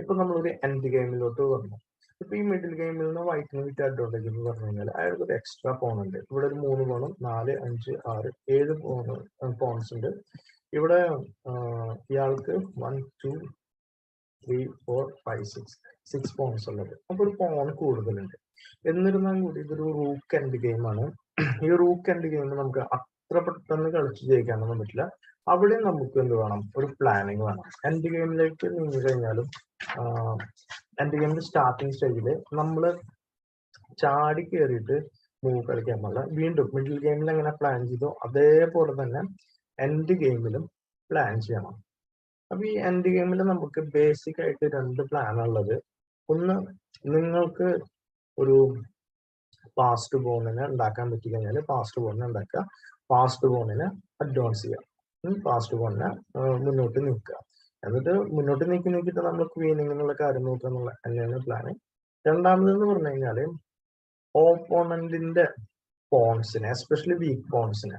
ഇപ്പൊ നമ്മളൊരു എൻഡ് ഗെയിമിലോട്ട് വന്നു. ഇപ്പൊ ഈ മിഡിൽ ഗെയിമിൽ നിന്ന് വൈറ്റിന് കിട്ടിയ അഡ്വാൻറ്റേജ് എന്ന് പറഞ്ഞു കഴിഞ്ഞാൽ അയാൾക്ക് ഒരു എക്സ്ട്രാ പോൺ ഉണ്ട്. ഇവിടെ ഒരു 3 പോണും 4, 5, 6, 7 പോൺസ് ഉണ്ട്. ഇവിടെ ഇയാൾക്ക് 1, 2, 3, 4, 5, 6 പോൺസ് ഉള്ളത്. അപ്പൊ ഒരു പോൺ കൂടുതലുണ്ട്. എന്നിരുന്നാൽ കൂടി ഇതൊരു റൂക്ക് എൻഡ് ഗെയിമാണ്. ഈ റൂക്ക് എൻഡ് ഗെയിം നമുക്ക് അത്ര പെട്ടെന്ന് കളിച്ച് ജയിക്കാനൊന്നും പറ്റില്ല. അവിടെ നമുക്ക് എന്ത് വേണം, ഒരു പ്ലാനിങ് വേണം. എൻഡ് ഗെയിമിലേക്ക് നീങ്ങി കഴിഞ്ഞാലും എൻഡ് ഗെയിമിന്റെ സ്റ്റാർട്ടിങ് സ്റ്റേജില് നമ്മൾ ചാടി കയറിയിട്ട് മൂവ് കളിക്കാൻ പാടില്ല. വീണ്ടും മിഡിൽ ഗെയിമിൽ എങ്ങനെ പ്ലാൻ ചെയ്തോ അതേപോലെ തന്നെ എൻഡ് ഗെയിമിലും പ്ലാൻ ചെയ്യണം. അപ്പൊ ഈ എൻഡ് ഗെയിമിൽ നമുക്ക് ബേസിക് ആയിട്ട് 2 പ്ലാൻ ഉള്ളത്. ഒന്ന്, നിങ്ങൾക്ക് ഒരു പാസ്റ്റ് ബോണിനെ ഉണ്ടാക്കാൻ പറ്റി കഴിഞ്ഞാൽ പാസ്റ്റ് ബോണിനെ ഉണ്ടാക്കുക, പാസ്റ്റ് ബോണിനെ അഡ്വാൻസ് ചെയ്യുക, പാസ്റ്റ് ബോണിനെ മുന്നോട്ട് നീക്കുക. എന്നിട്ട് മുന്നോട്ട് നീക്കിയിട്ട് നമ്മൾ ക്വീനിങ് എന്നുള്ള കാര്യം നോക്കുക എന്നുള്ള തന്നെയാണ് പ്ലാന്. രണ്ടാമതെന്ന് പറഞ്ഞു കഴിഞ്ഞാല് ഓപ്പോണന്റിന്റെ പോൺസിനെ, എസ്പെഷ്യലി വീക്ക് പോൺസിനെ,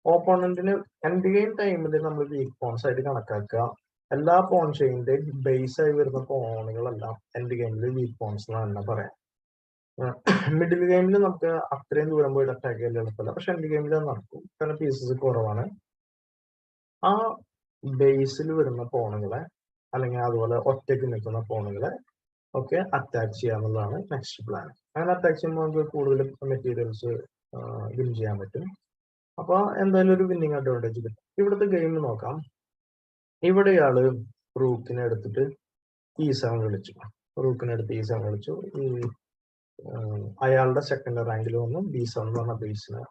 ഓപ്പോണന്റിന് എൻഡ് ഗെയിം ടൈമിൽ നമ്മൾ വീക്ക് പോൺസ് ആയിട്ട് കണക്കാക്കുക. എല്ലാ പോൺ ചെയിന്റെയും ബേസ് ആയി വരുന്ന പോണുകളെല്ലാം എൻഡ് ഗെയിമിൽ വീക്ക് പോൺസ് എന്നാണ് പറയാം. മിഡിൽ ഗെയിമിൽ നമുക്ക് അത്രയും ദൂരം പോയിട്ട് അറ്റാക്ക് ചെയ്യാൻ എളുപ്പമില്ല. പക്ഷെ എൻഡ് ഗെയിമിൽ നടക്കും, കാരണം പീസസ് കുറവാണ്. ആ ബേസിൽ വരുന്ന പോണുകളെ അല്ലെങ്കിൽ അതുപോലെ ഒറ്റയ്ക്ക് നിൽക്കുന്ന പോണുകളെ ഒക്കെ അറ്റാക്ക് ചെയ്യാന്നുള്ളതാണ് നെക്സ്റ്റ് പ്ലാൻ. അങ്ങനെ അറ്റാക്ക് ചെയ്യുമ്പോൾ നമുക്ക് കൂടുതൽ മെറ്റീരിയൽസ് വിൻ ചെയ്യാൻ പറ്റും. അപ്പൊ എന്തായാലും ഒരു വിന്നിങ് അഡ്വാൻറ്റേജ് കിട്ടും. ഇവിടുത്തെ ഗെയിം നോക്കാം. ഇവിടെ ഇയാള് റൂക്കിനെ എടുത്തിട്ട് E7 കളിച്ചു. റൂക്കിനെ എടുത്ത് E7 കളിച്ചു. ഈ അയാളുടെ സെക്കൻഡ് റാങ്കിൽ വന്നു B7 എന്ന് പറഞ്ഞ ബേസിനെ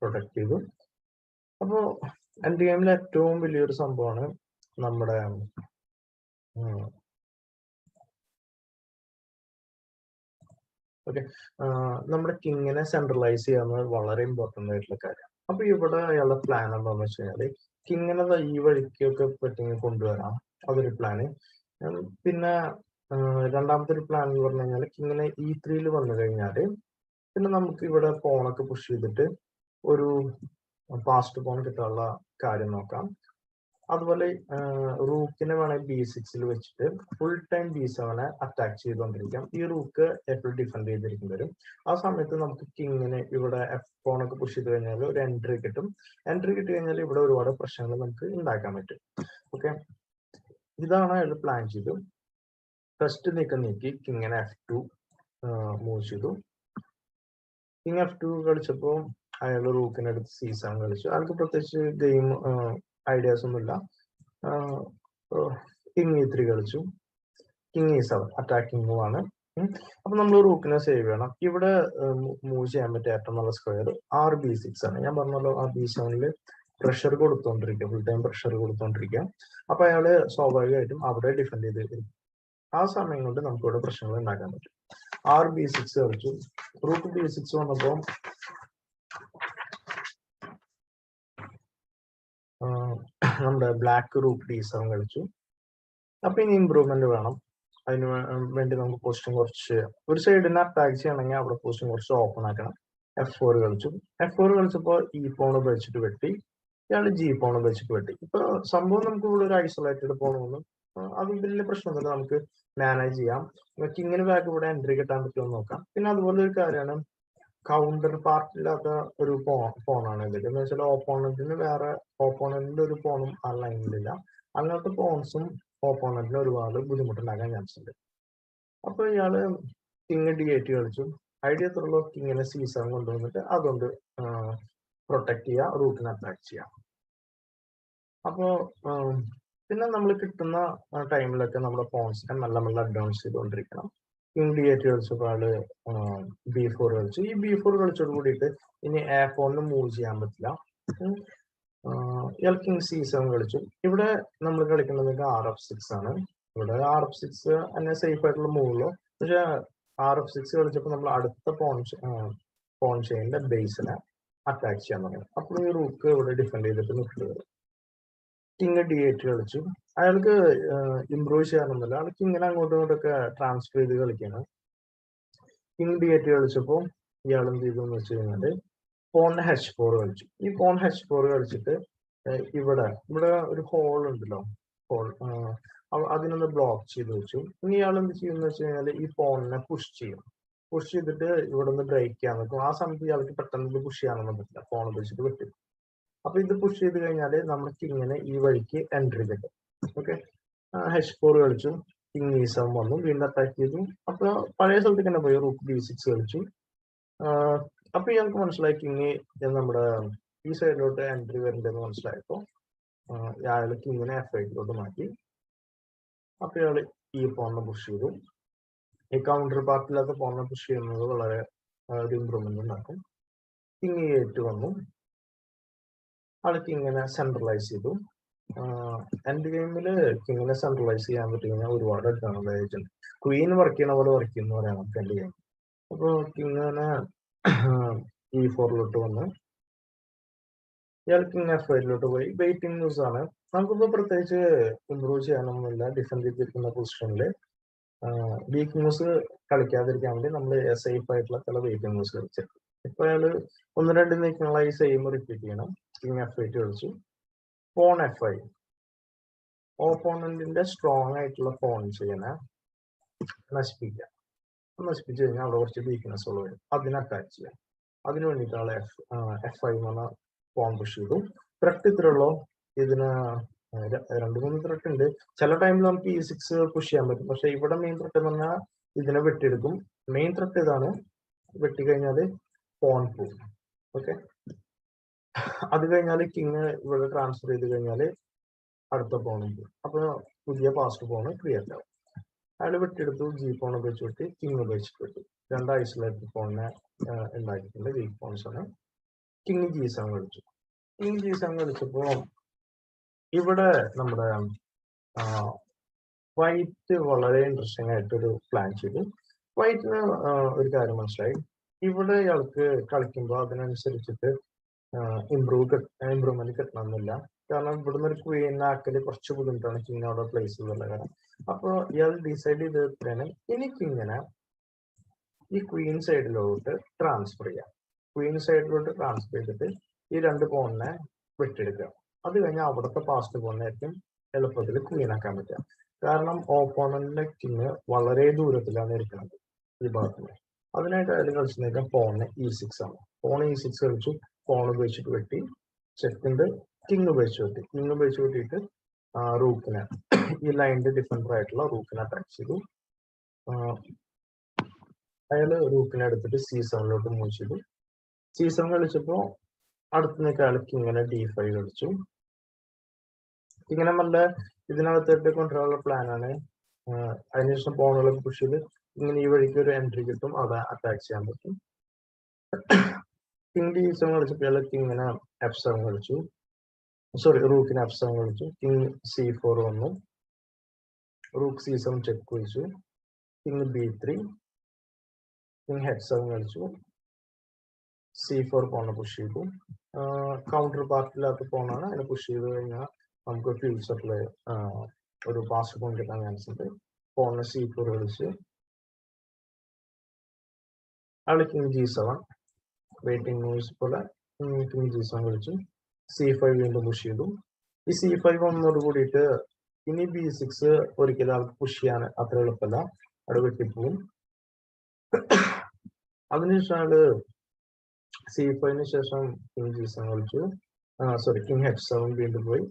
പ്രൊട്ടക്ട് ചെയ്തു. അപ്പോ എൻഡ് ഗെയിമിലെ ഏറ്റവും വലിയൊരു സംഭവമാണ് നമ്മുടെ നമ്മുടെ കിങ്ങിനെ സെൻട്രലൈസ് ചെയ്യാന്നത് വളരെ ഇമ്പോർട്ടന്റ് ആയിട്ടുള്ള കാര്യം. അപ്പൊ ഇവിടെ അയാളുടെ പ്ലാൻ എന്താണെന്ന് വെച്ച് കഴിഞ്ഞാല് കിങ്ങിനെ ഈ വഴിക്കൊക്കെ പറ്റുമെങ്കിൽ കൊണ്ടുവരാം, അതൊരു പ്ലാന്. പിന്നെ രണ്ടാമത്തെ ഒരു പ്ലാൻ എന്ന് പറഞ്ഞു കഴിഞ്ഞാൽ കിങ്ങിനെ E3 വന്നു കഴിഞ്ഞാല് പിന്നെ നമുക്ക് ഇവിടെ പോണൊക്കെ പുഷ് ചെയ്തിട്ട് ഒരു പാസ്റ്റ് പോൺ കിട്ടാനുള്ള കാര്യം നോക്കാം. അതുപോലെ റൂക്കിനെ വേണമെങ്കിൽ B6 വെച്ചിട്ട് ഫുൾ ടൈം B7 അറ്റാക്ക് ചെയ്തുകൊണ്ടിരിക്കാം. ഈ റൂക്ക് എപ്പോഴും ഡിഫെൻഡ് ചെയ്തിരിക്കും വരും. ആ സമയത്ത് നമുക്ക് കിങ്ങിനെ ഇവിടെ F4 ഒക്കെ പുഷ് ചെയ്ത് കഴിഞ്ഞാൽ ഒരു എൻട്രി കിട്ടും. എൻട്രി കിട്ടി കഴിഞ്ഞാൽ ഇവിടെ ഒരുപാട് പ്രശ്നങ്ങൾ നമുക്ക് ഉണ്ടാക്കാൻ പറ്റും. ഓക്കെ, ഇതാണ് അയാൾ പ്ലാൻ ചെയ്തു. ഫസ്റ്റ് നീക്കം നീക്കി കിങ്ങിനെ F2 മൂവ് ചെയ്തു. കിങ് F2 കളിച്ചപ്പോൾ അയാൾ റൂക്കിനെ എടുത്ത് C7 കളിച്ചു. അയാൾക്ക് പ്രത്യേകിച്ച് ഗെയിം ഐഡിയാസ് ഒന്നുമില്ല. കിങ് E3 കളിച്ചു. കിങ് E7 അറ്റാക്കിംഗ് മൂവ് ആണ്. അപ്പൊ നമ്മൾ റൂക്കിനെ സേവ് ചെയ്യണം. ഇവിടെ മൂവ് ചെയ്യാൻ പറ്റിയ ഏറ്റവും നല്ല സ്ക്വയർ RB6 ആണ്. ഞാൻ പറഞ്ഞല്ലോ RB7 പ്രഷർ കൊടുത്തോണ്ടിരിക്കുക, ഫുൾ ടൈം പ്രഷർ കൊടുത്തോണ്ടിരിക്കുക. അപ്പൊ അയാള് സ്വാഭാവികമായിട്ടും അവിടെ ഡിഫെൻഡ് ചെയ്ത് ആ സമയം കൊണ്ട് നമുക്ക് ഇവിടെ പ്രശ്നങ്ങൾ ഉണ്ടാക്കാൻ പറ്റും. RB6 കളിച്ചു. റൂക്ക് B6 വന്നപ്പോ നമ്മുടെ ബ്ലാക്ക് റൂക്ക് D7 കളിച്ചു. അപ്പൊ ഇനി ഇമ്പ്രൂവ്മെന്റ് വേണം. അതിന് വേണ്ടി നമുക്ക് പൊസിഷൻ കുറച്ച് ഒരു സൈഡിനെ അറ്റാക്ക് ചെയ്യണമെങ്കിൽ അവിടെ പൊസിഷൻ കുറച്ച് ഓപ്പൺ ആക്കണം. F4 കളിച്ചു. F4 കളിച്ചപ്പോൾ E പോൺ ഉപയോഗിച്ചിട്ട് വെട്ടി. ഇയാള് G പോൺ ഉപയോഗിച്ചിട്ട് വെട്ടി. ഇപ്പൊ സംഭവം നമുക്ക് ഇവിടെ ഒരു ഐസൊലേറ്റഡ് പോണൊന്നും അത് വലിയ പ്രശ്നമൊന്നുമില്ല, നമുക്ക് മാനേജ് ചെയ്യാം. കിങ്ങിന് ബാക്ക് ഇവിടെ എൻട്രി കിട്ടാൻ പറ്റുമോ നോക്കാം. പിന്നെ അതുപോലെ ഒരു കാര്യമാണ്, കൗണ്ടർ പാർട്ടില്ലാത്ത ഒരു പോണാണ് ഇതിൽ. എന്ന് വെച്ചാൽ ഓപ്പോണന്റിന് വേറെ ഓപ്പോണന്റിന്റെ ഒരു പോണും ആ ലൈനിലില്ല. അങ്ങനത്തെ പോൺസും ഓപ്പോണന്റിന് ഒരുപാട് ബുദ്ധിമുട്ടുണ്ടാക്കാൻ ചാൻസ് ഉണ്ട്. അപ്പൊ ഇയാള് കിങ് D8 കളിച്ചു. ഐഡിയ എത്രയുള്ളൂ? കിങ്ങിനെ C7 കൊണ്ടുവന്നിട്ട് അതുകൊണ്ട് പ്രൊട്ടക്ട് ചെയ്യുക, റൂട്ടിനെ അറ്റാക്ക് ചെയ്യാം. അപ്പോൾ പിന്നെ നമ്മൾ കിട്ടുന്ന ടൈമിലൊക്കെ നമ്മുടെ പോൺസിനെ മെല്ലെ മെല്ലെ അഡ്വാൻസ് ചെയ്തുകൊണ്ടിരിക്കണം. കിങ് D8 കളിച്ചപ്പോൾ ആള് B4 കളിച്ചു. ഈ B4 കളിച്ചോട് കൂടിയിട്ട് ഇനി A4 മൂവ് ചെയ്യാൻ പറ്റില്ല. ഇയാൾ കിങ് C7 കളിച്ചു. ഇവിടെ നമ്മൾ കളിക്കുന്നത് RF6 ആണ്. ഇവിടെ RF6 തന്നെ സേഫ് ആയിട്ടുള്ള മൂവുള്ളൂ. പക്ഷെ RF6 കളിച്ചപ്പോൾ നമ്മൾ അടുത്ത പോൺ ചെയിനിന്റെ ബേസിനെ അറ്റാക്ക് ചെയ്യാൻ തുടങ്ങി. അപ്പോൾ ഈ റൂക്ക് ഇവിടെ ഡിഫെൻഡ് ചെയ്തിട്ട് നിൽക്കുന്നത്. കിങ് D8 കളിച്ചു. അയാൾക്ക് ഇംപ്രൂവ് ചെയ്യാനൊന്നുമില്ല. അയാൾക്ക് ഇങ്ങനെ അങ്ങോട്ടും ഇങ്ങോട്ടൊക്കെ ട്രാൻസ്ഫർ ചെയ്ത് കളിക്കുകയാണ്. കിങ് D8 കളിച്ചപ്പോൾ ഇയാൾ എന്ത് ചെയ്തു എന്ന് വെച്ച് കഴിഞ്ഞാല് പോൺ H4 കളിച്ചു. ഈ പോൺ H4 കളിച്ചിട്ട് ഇവിടെ ഒരു ഹോൾ ഉണ്ടല്ലോ, ഹോൾ അതിനൊന്ന് ബ്ലോക്ക് ചെയ്ത് വെച്ചു. ഇനി ഇയാൾ എന്ത് ചെയ്യുന്ന വെച്ച് കഴിഞ്ഞാൽ ഈ പോണിനെ പുഷ് ചെയ്യും. പുഷ് ചെയ്തിട്ട് ഇവിടെ നിന്ന് ബ്രേക്ക് ചെയ്യാൻ നോക്കും. ആ സമയത്ത് ഇയാൾക്ക് പെട്ടെന്ന് ഇത് പുഷ് ചെയ്യാനൊന്നും പറ്റില്ല, പോൺ വെച്ചിട്ട് പറ്റും. അപ്പൊ ഇത് പുഷ് ചെയ്ത് കഴിഞ്ഞാല് നമുക്ക് ഇങ്ങനെ ഈ വഴിക്ക് എൻട്രി കിട്ടും. ഓക്കെ, H4 കളിച്ചു. കിങ് E7 വന്നു, വീണ്ടും അറ്റാക്ക് ചെയ്തു. അപ്പൊ പഴയ സ്ഥലത്തേക്ക് തന്നെ പോയി. റൂക്ക് B6 കളിച്ചു. അപ്പൊ ഇയാൾക്ക് മനസ്സിലായി കിങ് നമ്മുടെ ഈ സൈഡിലോട്ട് എൻട്രി വരണ്ടെന്ന് മനസ്സിലായപ്പോ അയാൾ കിങ്ങിനെ F8 മാറ്റി. അപ്പൊ ഇയാൾ ഈ പോണിനെ പുഷ് ചെയ്തു. ഈ കൗണ്ടർ പാർട്ടില്ലാത്ത പോണിനെ പുഷ് ചെയ്യുന്നത് വളരെ ഒരു ഇമ്പ്രൂവ്മെന്റ് ഉണ്ടാക്കും. കിങ് E8 വന്നു. ആൾക്ക് ഇങ്ങനെ സെൻട്രലൈസ് ചെയ്തു. എൻഡ് ഗെയിമില് കിങ്ങിനെ സെൻട്രലൈസ് ചെയ്യാൻ പറ്റി കഴിഞ്ഞാൽ ഒരുപാട് അഡ്വാൻറ്റേജ് ഉണ്ട്. ക്വീൻ വർക്ക് ചെയ്യണ പോലെ വർക്ക് ചെയ്യുന്ന പറയാം നമുക്ക് എൻഡ് ഗെയിം. അപ്പോൾ കിങ്ങിനെ E4 വന്ന് ഇയാൾ കിങ് F8 പോയി. വെയിറ്റിംഗ് ന്യൂസ് ആണ്. നമുക്കിപ്പോൾ പ്രത്യേകിച്ച് ഇമ്പ്രൂവ് ചെയ്യാനൊന്നുമില്ല. ഡിഫെൻഡ് ചെയ്തിരിക്കുന്ന പൊസിഷനിൽ വീക്ക് ന്യൂസ് കളിക്കാതിരിക്കാൻ വേണ്ടി നമ്മൾ സേഫ് ആയിട്ടുള്ള ചില വെയിറ്റിംഗ് ന്യൂസ് കളിച്ചത്. ഇപ്പൊ അയാള് 1-2 നീക്കങ്ങളായി സെയിം റിപ്പീറ്റ് ചെയ്യണം. കിങ് F8 കളിച്ചു. Pawn F5. ഓപ്പോണന്റിന്റെ സ്ട്രോങ് ആയിട്ടുള്ള പോൺ ചെയ്യണ നശിപ്പിക്കുക. നശിപ്പിച്ചു കഴിഞ്ഞാൽ അവിടെ കുറച്ച് വീക്ക്നെസ്സുകൾ വരും. അതിനെ അറ്റാക്ക് ചെയ്യാം. അതിനു വേണ്ടിയിട്ട് ആളെ F5 എന്ന പോൺ പുഷ് ചെയ്തു. ത്രെട്ട് ഇത്രയുള്ളൂ. ഇതിന് 2-3 ത്രെട്ട് ഉണ്ട്. ചില ടൈമിൽ നമുക്ക് E6 പുഷ് ചെയ്യാൻ പറ്റും. പക്ഷെ ഇവിടെ മെയിൻ ത്രെട്ട് എന്ന് പറഞ്ഞാൽ ഇതിനെ വെട്ടിയെടുക്കും. മെയിൻ ത്രെട്ട് ഇതാണ്. വെട്ടിക്കഴിഞ്ഞാൽ പോൺ പോകും. ഓക്കെ, അത് കഴിഞ്ഞാൽ കിങ് ഇവിടെ ട്രാൻസ്ഫർ ചെയ്ത് കഴിഞ്ഞാൽ അടുത്ത പോണും പോകും. അപ്പൊ പുതിയ പാസ്റ്റ് പോണ് ക്രിയേറ്റ് ആവും. അയാൾ വെട്ടിയെടുത്തു. G പോൺ ഉപയോഗിച്ച് വെട്ടി, കിങ് ഉപയോഗിച്ചിട്ട് വെട്ടി. 2 ഐസൊലേറ്റഡ് പോണിനെ ഉണ്ടാക്കിയിട്ടുണ്ട്. വീക്ക് പോൺസ് ആണ്. കിങ് G7 കളിച്ചു. കിങ് G7 കളിച്ചപ്പോ ഇവിടെ നമ്മുടെ വൈറ്റ് വളരെ ഇൻട്രസ്റ്റിംഗ് ആയിട്ടൊരു പ്ലാൻ ചെയ്തു. വൈറ്റിന് ഒരു കാര്യം മനസ്സിലായി. ഇവിടെ ഇയാൾക്ക് കളിക്കുമ്പോൾ അതിനനുസരിച്ചിട്ട് ഇമ്പ്രൂവ്മെന്റ് കിട്ടണമെന്നില്ല. കാരണം ഇവിടുന്ന് ഒരു ക്വീൻ ആക്കല് കുറച്ച് ബുദ്ധിമുട്ടാണ് കിങ് അവിടെ പ്ലേസ് ചെയ്തുള്ള കാരണം. അപ്പൊ ഇയാൾ ഡിസൈഡ് ചെയ്തിട്ടാണ് ഇനി കിങ്ങിനെ ഈ ക്വീൻ സൈഡിലോട്ട് ട്രാൻസ്ഫർ ചെയ്യാം. ക്വീൻ സൈഡിലോട്ട് ട്രാൻസ്ഫർ ചെയ്തിട്ട് ഈ 2 പോണിനെ വെട്ടിയെടുക്കുക. അത് കഴിഞ്ഞാൽ അവിടുത്തെ പാസ്റ്റ് പോണിനായിരിക്കും എളുപ്പത്തിൽ ക്വീൻ ആക്കാൻ പറ്റുക. കാരണം ഓപ്പോണന്റിന്റെ കിങ് വളരെ ദൂരത്തിലാണ് ഇരിക്കുന്നത് ഈ ഭാഗത്ത്. അതിനായിട്ട് അതിൽ കളിച്ചിരിക്കാൻ പോണ് E6 ആണ്. പോൺ E6 കളിച്ചു. പോൺ ഉപയോഗിച്ചിട്ട് വെട്ടി. സെക്കൻഡ് കിങ് ഉപയോഗിച്ച് വെട്ടി. കിങ് ഉപയോഗിച്ച് വെട്ടിയിട്ട് റൂക്കിനെ ഈ ലൈനിന്റെ ഡിഫൻഡർ ആയിട്ടുള്ള റൂക്കിനെ അറ്റാക്ക് ചെയ്തു. അയാള് റൂക്കിനെ എടുത്തിട്ട് C7 മൂവ് ചെയ്തു. C7 കളിച്ചപ്പോ അടുത്ത അയാൾ കിങ്ങിനെ D5 കളിച്ചു. ഇങ്ങനെ നല്ല ഇതിനകത്തേക്ക് കൊണ്ടുവരാനുള്ള പ്ലാനാണ്. അതിനുശേഷം പോണുകളൊക്കെ പുഷ് ചെയ്ത് ഇങ്ങനെ ഈ വഴിക്ക് ഒരു എൻട്രി കിട്ടും. അവിടെ അറ്റാക്ക് ചെയ്യാൻ പറ്റും. കിങ് D7 കളിച്ചപ്പോൾ കിങ്ങിനെ F7 കളിച്ചു. റൂക്കിന് F7 കളിച്ചു. കിങ് C4 വന്നു. റൂക്ക് C7 ചെക്ക് കളിച്ചു. King B3. കിങ് H7 കളിച്ചു. C4 പോണ പുഷ് ചെയ്തു. കൗണ്ടർ പാർട്ടില്ലാത്ത പോണാണ്. അതിനെ പുഷ് ചെയ്ത് കഴിഞ്ഞാൽ നമുക്ക് ഫ്യൂച്ചറിൽ ഒരു പാസ് പോയിന്റ് കിട്ടാൻ ചാൻസ് ഉണ്ട്. പോണ് C4 കളിച്ച് ആള് കിങ് G7 വെയിറ്റിംഗ് ന്യൂസ് പോലെ കിങ് G7 കളിച്ചു. C5 വീണ്ടും പുഷ് ചെയ്തു. ഈ C5 വന്നതോട് കൂടിയിട്ട് ഇനി B6 ഒരിക്കലും ആൾക്ക് പുഷ് ചെയ്യാൻ അത്ര എളുപ്പമല്ല. അവിടെ വെട്ടിപ്പോവും. അതിനുശേഷം ആള് C5 ശേഷം കിങ് G7 കളിച്ചു. കിങ് H7 വീണ്ടും പോയി.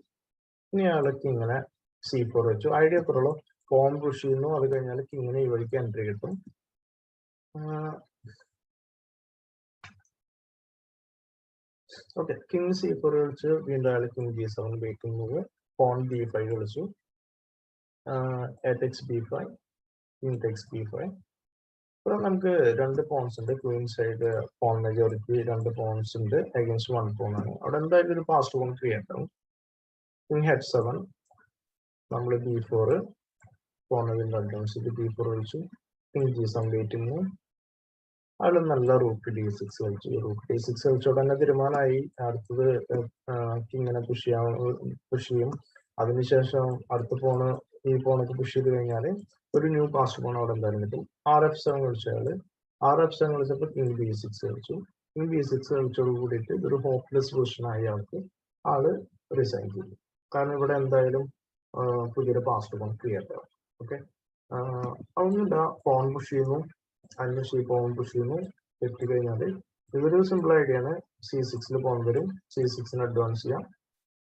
ഇനി ആള് കിങ്ങിനെ C4 വെച്ചു. ഐഡിയ എത്രയുള്ളൂ? പോൺ പുഷ് ചെയ്യുന്നു. അത് കഴിഞ്ഞാൽ കിങ്ങിനെ ഈ വഴിക്ക് എൻട്രി കിട്ടും. ഓക്കെ, കിങ് C4 കളിച്ച് വീണ്ടും അയാൾ കിങ് G7 വെക്കുന്നത്, പോൺ B5 കളിച്ചു, takes B5, king takes B5. ഇവിടെ നമുക്ക് രണ്ട് പോൺസ് ഉണ്ട്, ക്വീൻ സൈഡ് പോൺ മെജോറിറ്റി രണ്ട് പോൺസ് ഉണ്ട്, അഗൈൻസ്റ്റ് വൺ പോൺ ആണ്. അവിടെ എന്തായാലും ഒരു പാസ്റ്റ് പോൺ ക്രിയേറ്റ് ആവും. കിങ് H7, നമ്മൾ B4, പോൺ അഡ്വാൻസ് B4 കളിച്ചു, കിങ് G7 വെയിറ്റിംഗ്, അയാൾ നല്ല റൂക്ക് D6 കളിച്ചു. റൂക്ക് D6 കളിച്ചോടെ തന്നെ തീരുമാനമായി അടുത്തത് കിങ്ങിനെ പുഷ് ചെയ്യും. അതിനുശേഷം അടുത്ത പോണ് ഈ പോണൊക്കെ പുഷ് ചെയ്ത് കഴിഞ്ഞാൽ ഒരു ന്യൂ പാസ്റ്റ് പോൺ അവിടെ എന്തായാലും കിട്ടും. RF7 കളിച്ച അയാള് RF7 കളിച്ചപ്പോൾ കിങ് B6 കളിച്ചു. കിങ് B6 കളിച്ചോട് കൂടിയിട്ട് ഇതൊരു ഹോപ്പ്ലെസ് പൊസിഷൻ ആയി ആള് റിസൈൻ ചെയ്തു. കാരണം ഇവിടെ എന്തായാലും പുതിയൊരു പാസ്റ്റ് പോൺ ക്രിയേറ്റ് ആവും. ഓക്കെ, അതൊന്നുമില്ല, പോൺ പുഷ് ചെയ്യുന്നു, അതിന് പോൺ പുഷ് ചെയ്യുന്നു, എത്തിക്കഴിഞ്ഞാൽ ഇതൊരു സിമ്പിൾ ഐഡിയ ആണ്. C6 പോൺ വരും, C6 അഡ്വാൻസ് ചെയ്യാം,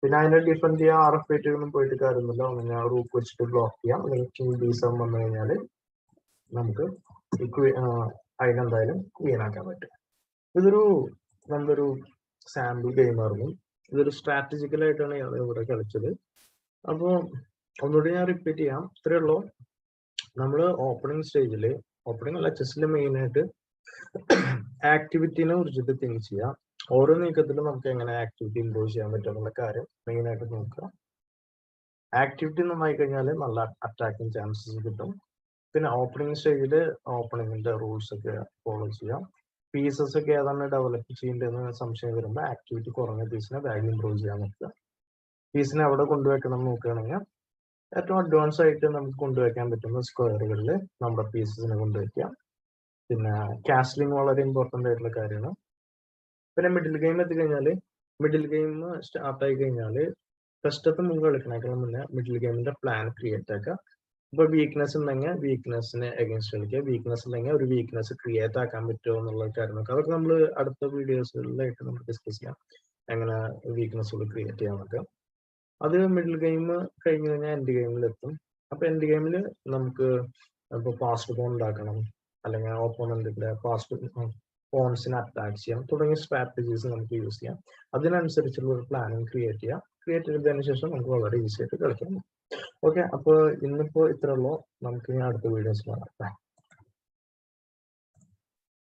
പിന്നെ അതിനെ ഡിഫെൻഡ് ചെയ്യാൻ RF8 ഒന്നും പോയിട്ട് കാര്യമൊന്നുമില്ല, അങ്ങനെ റൂക്ക് വെച്ചിട്ട് ബ്ലോക്ക് ചെയ്യാം. അല്ലെങ്കിൽ കിങ് B7 വന്നു കഴിഞ്ഞാൽ നമുക്ക് അതിനെന്തായാലും ക്ലീൻ ആക്കാൻ പറ്റും. ഇതൊരു നല്ലൊരു സാമ്പിൾ ഗെയിമായിരുന്നു. ഇതൊരു സ്ട്രാറ്റജിക്കലായിട്ടാണ് ഞാൻ ഇവിടെ കളിച്ചത്. അപ്പോൾ ഒന്നുകൂടി ഞാൻ റിപ്പീറ്റ് ചെയ്യാം, ഇത്രയേ ഉള്ളൂ. നമ്മൾ ഓപ്പണിംഗ് സ്റ്റേജിൽ, ഓപ്പണിംഗ് അല്ല ചെസ്സിൽ മെയിനായിട്ട് ആക്ടിവിറ്റിനെ കുറിച്ചിട്ട് തിങ്ക് ചെയ്യാം. ഓരോ നീക്കത്തിലും നമുക്ക് എങ്ങനെ ആക്ടിവിറ്റി ഇംപ്രൂവ് ചെയ്യാൻ പറ്റും എന്നുള്ള കാര്യം മെയിനായിട്ട് നോക്കുക. ആക്ടിവിറ്റി നന്നായി കഴിഞ്ഞാൽ നല്ല അറ്റാക്കിംഗ് ചാൻസസ് കിട്ടും. പിന്നെ ഓപ്പണിംഗ് സ്റ്റേജിൽ ഓപ്പണിങ്ങിന്റെ റൂൾസ് ഒക്കെ ഫോളോ ചെയ്യാം. പീസസ് ഒക്കെ ഏതാണ് ഡെവലപ്പ് ചെയ്യേണ്ടതെന്ന് സംശയം വരുമ്പോൾ ആക്ടിവിറ്റി കുറഞ്ഞ പീസിനെ വാല്യൂ ഇംപ്രൂവ് ചെയ്യാൻ നോക്കുക. പീസിനെ അവിടെ കൊണ്ടുവയ്ക്കണം നോക്കുകയാണെങ്കിൽ ഏറ്റവും അഡ്വാൻസ് ആയിട്ട് നമുക്ക് കൊണ്ടുവയ്ക്കാൻ പറ്റുന്ന സ്ക്വയറുകളിൽ നമ്മുടെ പീസസിനെ കൊണ്ടുവയ്ക്കാം. പിന്നെ കാസ്ലിംഗ് വളരെ ഇമ്പോർട്ടൻ്റ് ആയിട്ടുള്ള കാര്യമാണ്. പിന്നെ മിഡിൽ ഗെയിം എത്തിക്കഴിഞ്ഞാൽ, മിഡിൽ ഗെയിം സ്റ്റാർട്ട് ആയി കഴിഞ്ഞാൽ ഫസ്റ്റത്തെ മുമ്പ് കളിക്കണേക്കാൾ മുന്നേ മിഡിൽ ഗെയിമിന്റെ പ്ലാൻ ക്രിയേറ്റ് ആക്കുക. ഇപ്പൊ വീക്ക്നെസ് ഉണ്ടെങ്കിൽ വീക്ക്നെസ്സിനെ അഗൈൻസ്റ്റ് കളിക്കുക, വീക്ക്നെസ് ഉണ്ടെങ്കിൽ ഒരു വീക്ക്നെസ് ക്രിയേറ്റ് ആക്കാൻ പറ്റുമോ എന്നുള്ള കാര്യങ്ങളൊക്കെ അതൊക്കെ നമ്മൾ അടുത്ത വീഡിയോസുകളിലായിട്ട് നമുക്ക് ഡിസ്കസ് ചെയ്യാം, എങ്ങനെ വീക്ക്നെസ്സുകൾ ക്രിയേറ്റ് ചെയ്യാന്നൊക്കെ. അത് മിഡിൽ ഗെയിം കഴിഞ്ഞ് കഴിഞ്ഞാൽ എൻഡ് ഗെയിമിൽ എത്തും. അപ്പൊ എൻഡ് ഗെയിമിൽ നമുക്ക് ഇപ്പോൾ പാസ്റ്റ് പോൺ ഉണ്ടാക്കണം, അല്ലെങ്കിൽ ഓപ്പോണന്റിന്റെ പാസ്റ്റ് പോൺസിനെ അറ്റാക്ക് ചെയ്യാം, തുടങ്ങിയ സ്ട്രാറ്റജീസ് നമുക്ക് യൂസ് ചെയ്യാം. അതിനനുസരിച്ചുള്ള ഒരു പ്ലാനിങ് ക്രിയേറ്റ് ചെയ്യാം. ക്രിയേറ്റ് ചെയ്തതിനു ശേഷം നമുക്ക് വളരെ ഈസി ആയിട്ട് കളിക്കാം. ഓക്കെ, അപ്പോൾ ഇന്നിപ്പോൾ ഇത്രയുള്ളൂ. നമുക്ക് ഇനി അടുത്ത വീഡിയോസ് കാണാം.